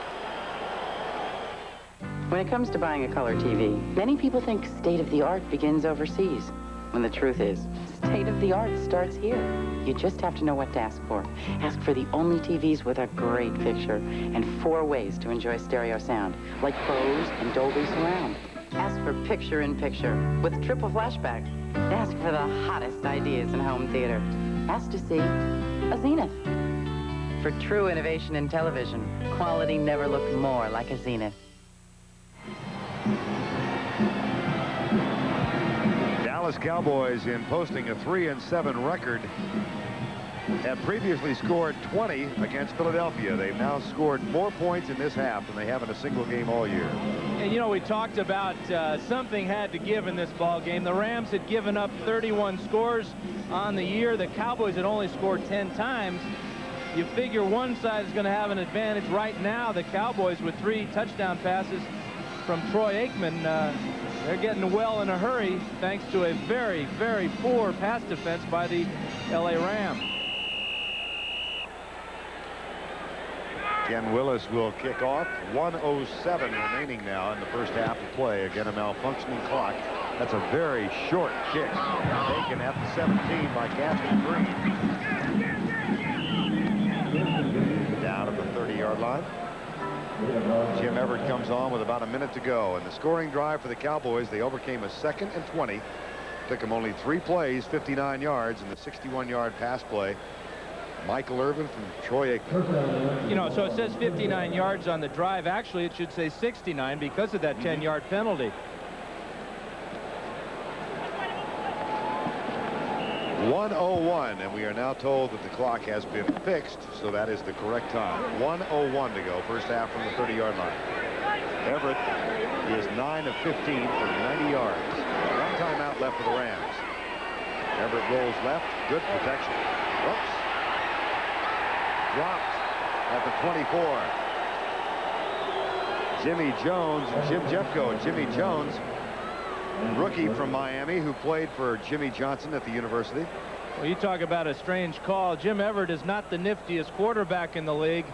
When it comes to buying a color TV, many people think state-of-the-art begins overseas, when the truth is, state-of-the-art starts here. You just have to know what to ask for. Ask for the only TVs with a great picture and 4 ways to enjoy stereo sound, like Bose and Dolby Surround. Ask for picture-in-picture with triple flashback. Ask for the hottest ideas in home theater. Ask to see a Zenith. For true innovation in television, quality never looked more like a Zenith. Dallas Cowboys, in posting a 3-7 record, have previously scored 20 against Philadelphia. They've now scored more points in this half than they have in a single game all year. And you know, we talked about something had to give in this ball game. The Rams had given up 31 scores on the year. The Cowboys had only scored 10 times. You figure one side is going to have an advantage right now. The Cowboys, with 3 touchdown passes from Troy Aikman, they're getting well in a hurry thanks to a very, very poor pass defense by the L.A. Rams. Ken Willis will kick off. 1:07 remaining now in the first half of play. Again, a malfunctioning clock. That's a very short kick taken at the 17 by Gaston Green. Down at the 30-yard line. Jim Everett comes on with about a minute to go. And the scoring drive for the Cowboys, they overcame a 2nd and 20. Took them only 3 plays, 59 yards, and the 61-yard pass play. Michael Irvin from Troy Aikman. You know, so it says 59 yards on the drive. Actually, it should say 69 because of that 10-yard penalty. 1:01, and we are now told that the clock has been fixed, so that is the correct time. 1:01 to go, first half from the 30-yard line. Everett is 9 of 15 for 90 yards. One timeout left for the Rams. Everett rolls left, good protection. Whoops. Dropped at the 24. Jimmy Jones and Jim Jeffco. And Jimmy Jones, rookie from Miami, who played for Jimmy Johnson at the university. Well, you talk about a strange call. Jim Everett is not the niftiest quarterback in the league,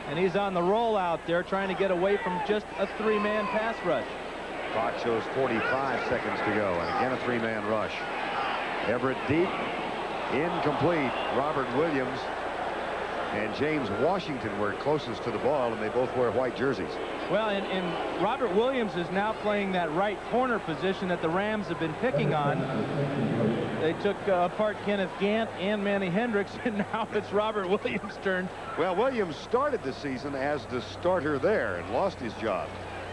and he's on the roll out there trying to get away from just a three-man pass rush. Clock shows 45 seconds to go, and again a three-man rush. Everett deep, incomplete. Robert Williams and James Washington were closest to the ball, and they both wear white jerseys. Well, and Robert Williams is now playing that right corner position that the Rams have been picking on. They took apart Kenneth Gant and Manny Hendricks, and now it's Robert Williams' turn. Well, Williams started the season as the starter there and lost his job.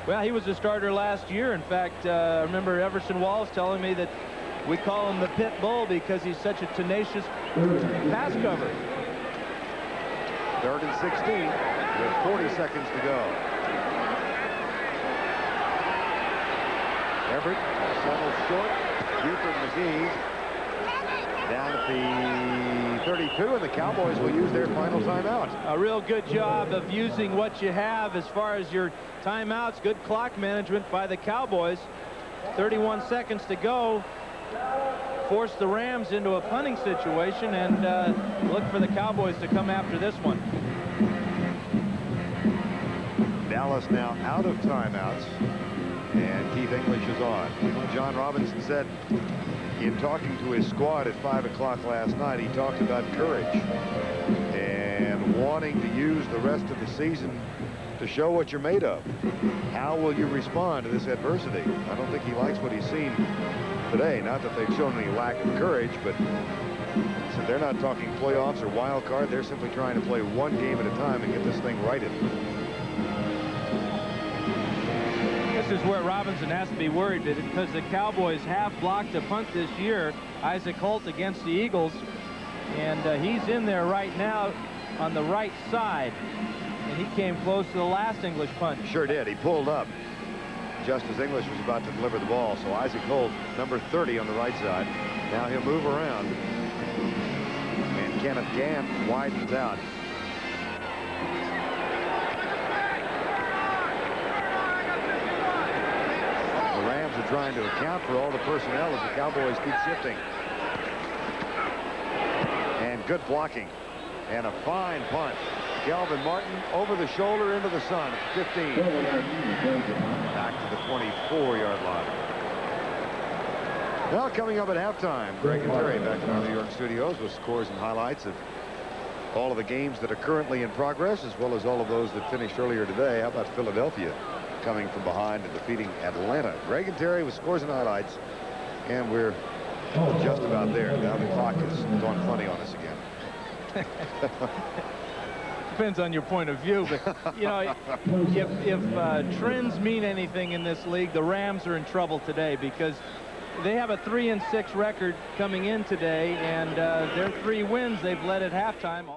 Well, he was a starter last year. In fact, I remember Everson Walls telling me that we call him the pit bull because he's such a tenacious pass cover. 3rd and 16 with 40 seconds to go. Everett settles short. Buford McGee down at the 32, and the Cowboys will use their final timeout. A real good job of using what you have as far as your timeouts. Good clock management by the Cowboys. 31 seconds to go. Force the Rams into a punting situation, and look for the Cowboys to come after this one. Dallas now out of timeouts, and Keith English is on. John Robinson said in talking to his squad at 5 o'clock last night, he talked about courage and wanting to use the rest of the season to show what you're made of. How will you respond to this adversity? I don't think he likes what he's seen today. Not that they've shown any lack of courage, but so they're not talking playoffs or wild card. They're simply trying to play one game at a time and get this thing righted. This is where Robinson has to be worried, because the Cowboys have blocked a punt this year. Isaac Holt against the Eagles, and he's in there right now on the right side, and he came close to the last English punt. Sure did. He pulled up just as English was about to deliver the ball. So Isaac Holt, number 30 on the right side. Now he'll move around, and Kenneth Gant widens out. The Rams are trying to account for all the personnel as the Cowboys keep shifting. And good blocking, and a fine punt. Galvin Martin over the shoulder into the sun at 15. Back to the 24-yard line. Now coming up at halftime, Greg and Terry back in our New York studios with scores and highlights of all of the games that are currently in progress, as well as all of those that finished earlier today. How about Philadelphia coming from behind and defeating Atlanta? Greg and Terry with scores and highlights, and we're just about there. Now the clock has gone funny on us again. Depends on your point of view, but you know, if trends mean anything in this league, the Rams are in trouble today, because they have a 3-6 record coming in today, and their 3 wins they've led at halftime.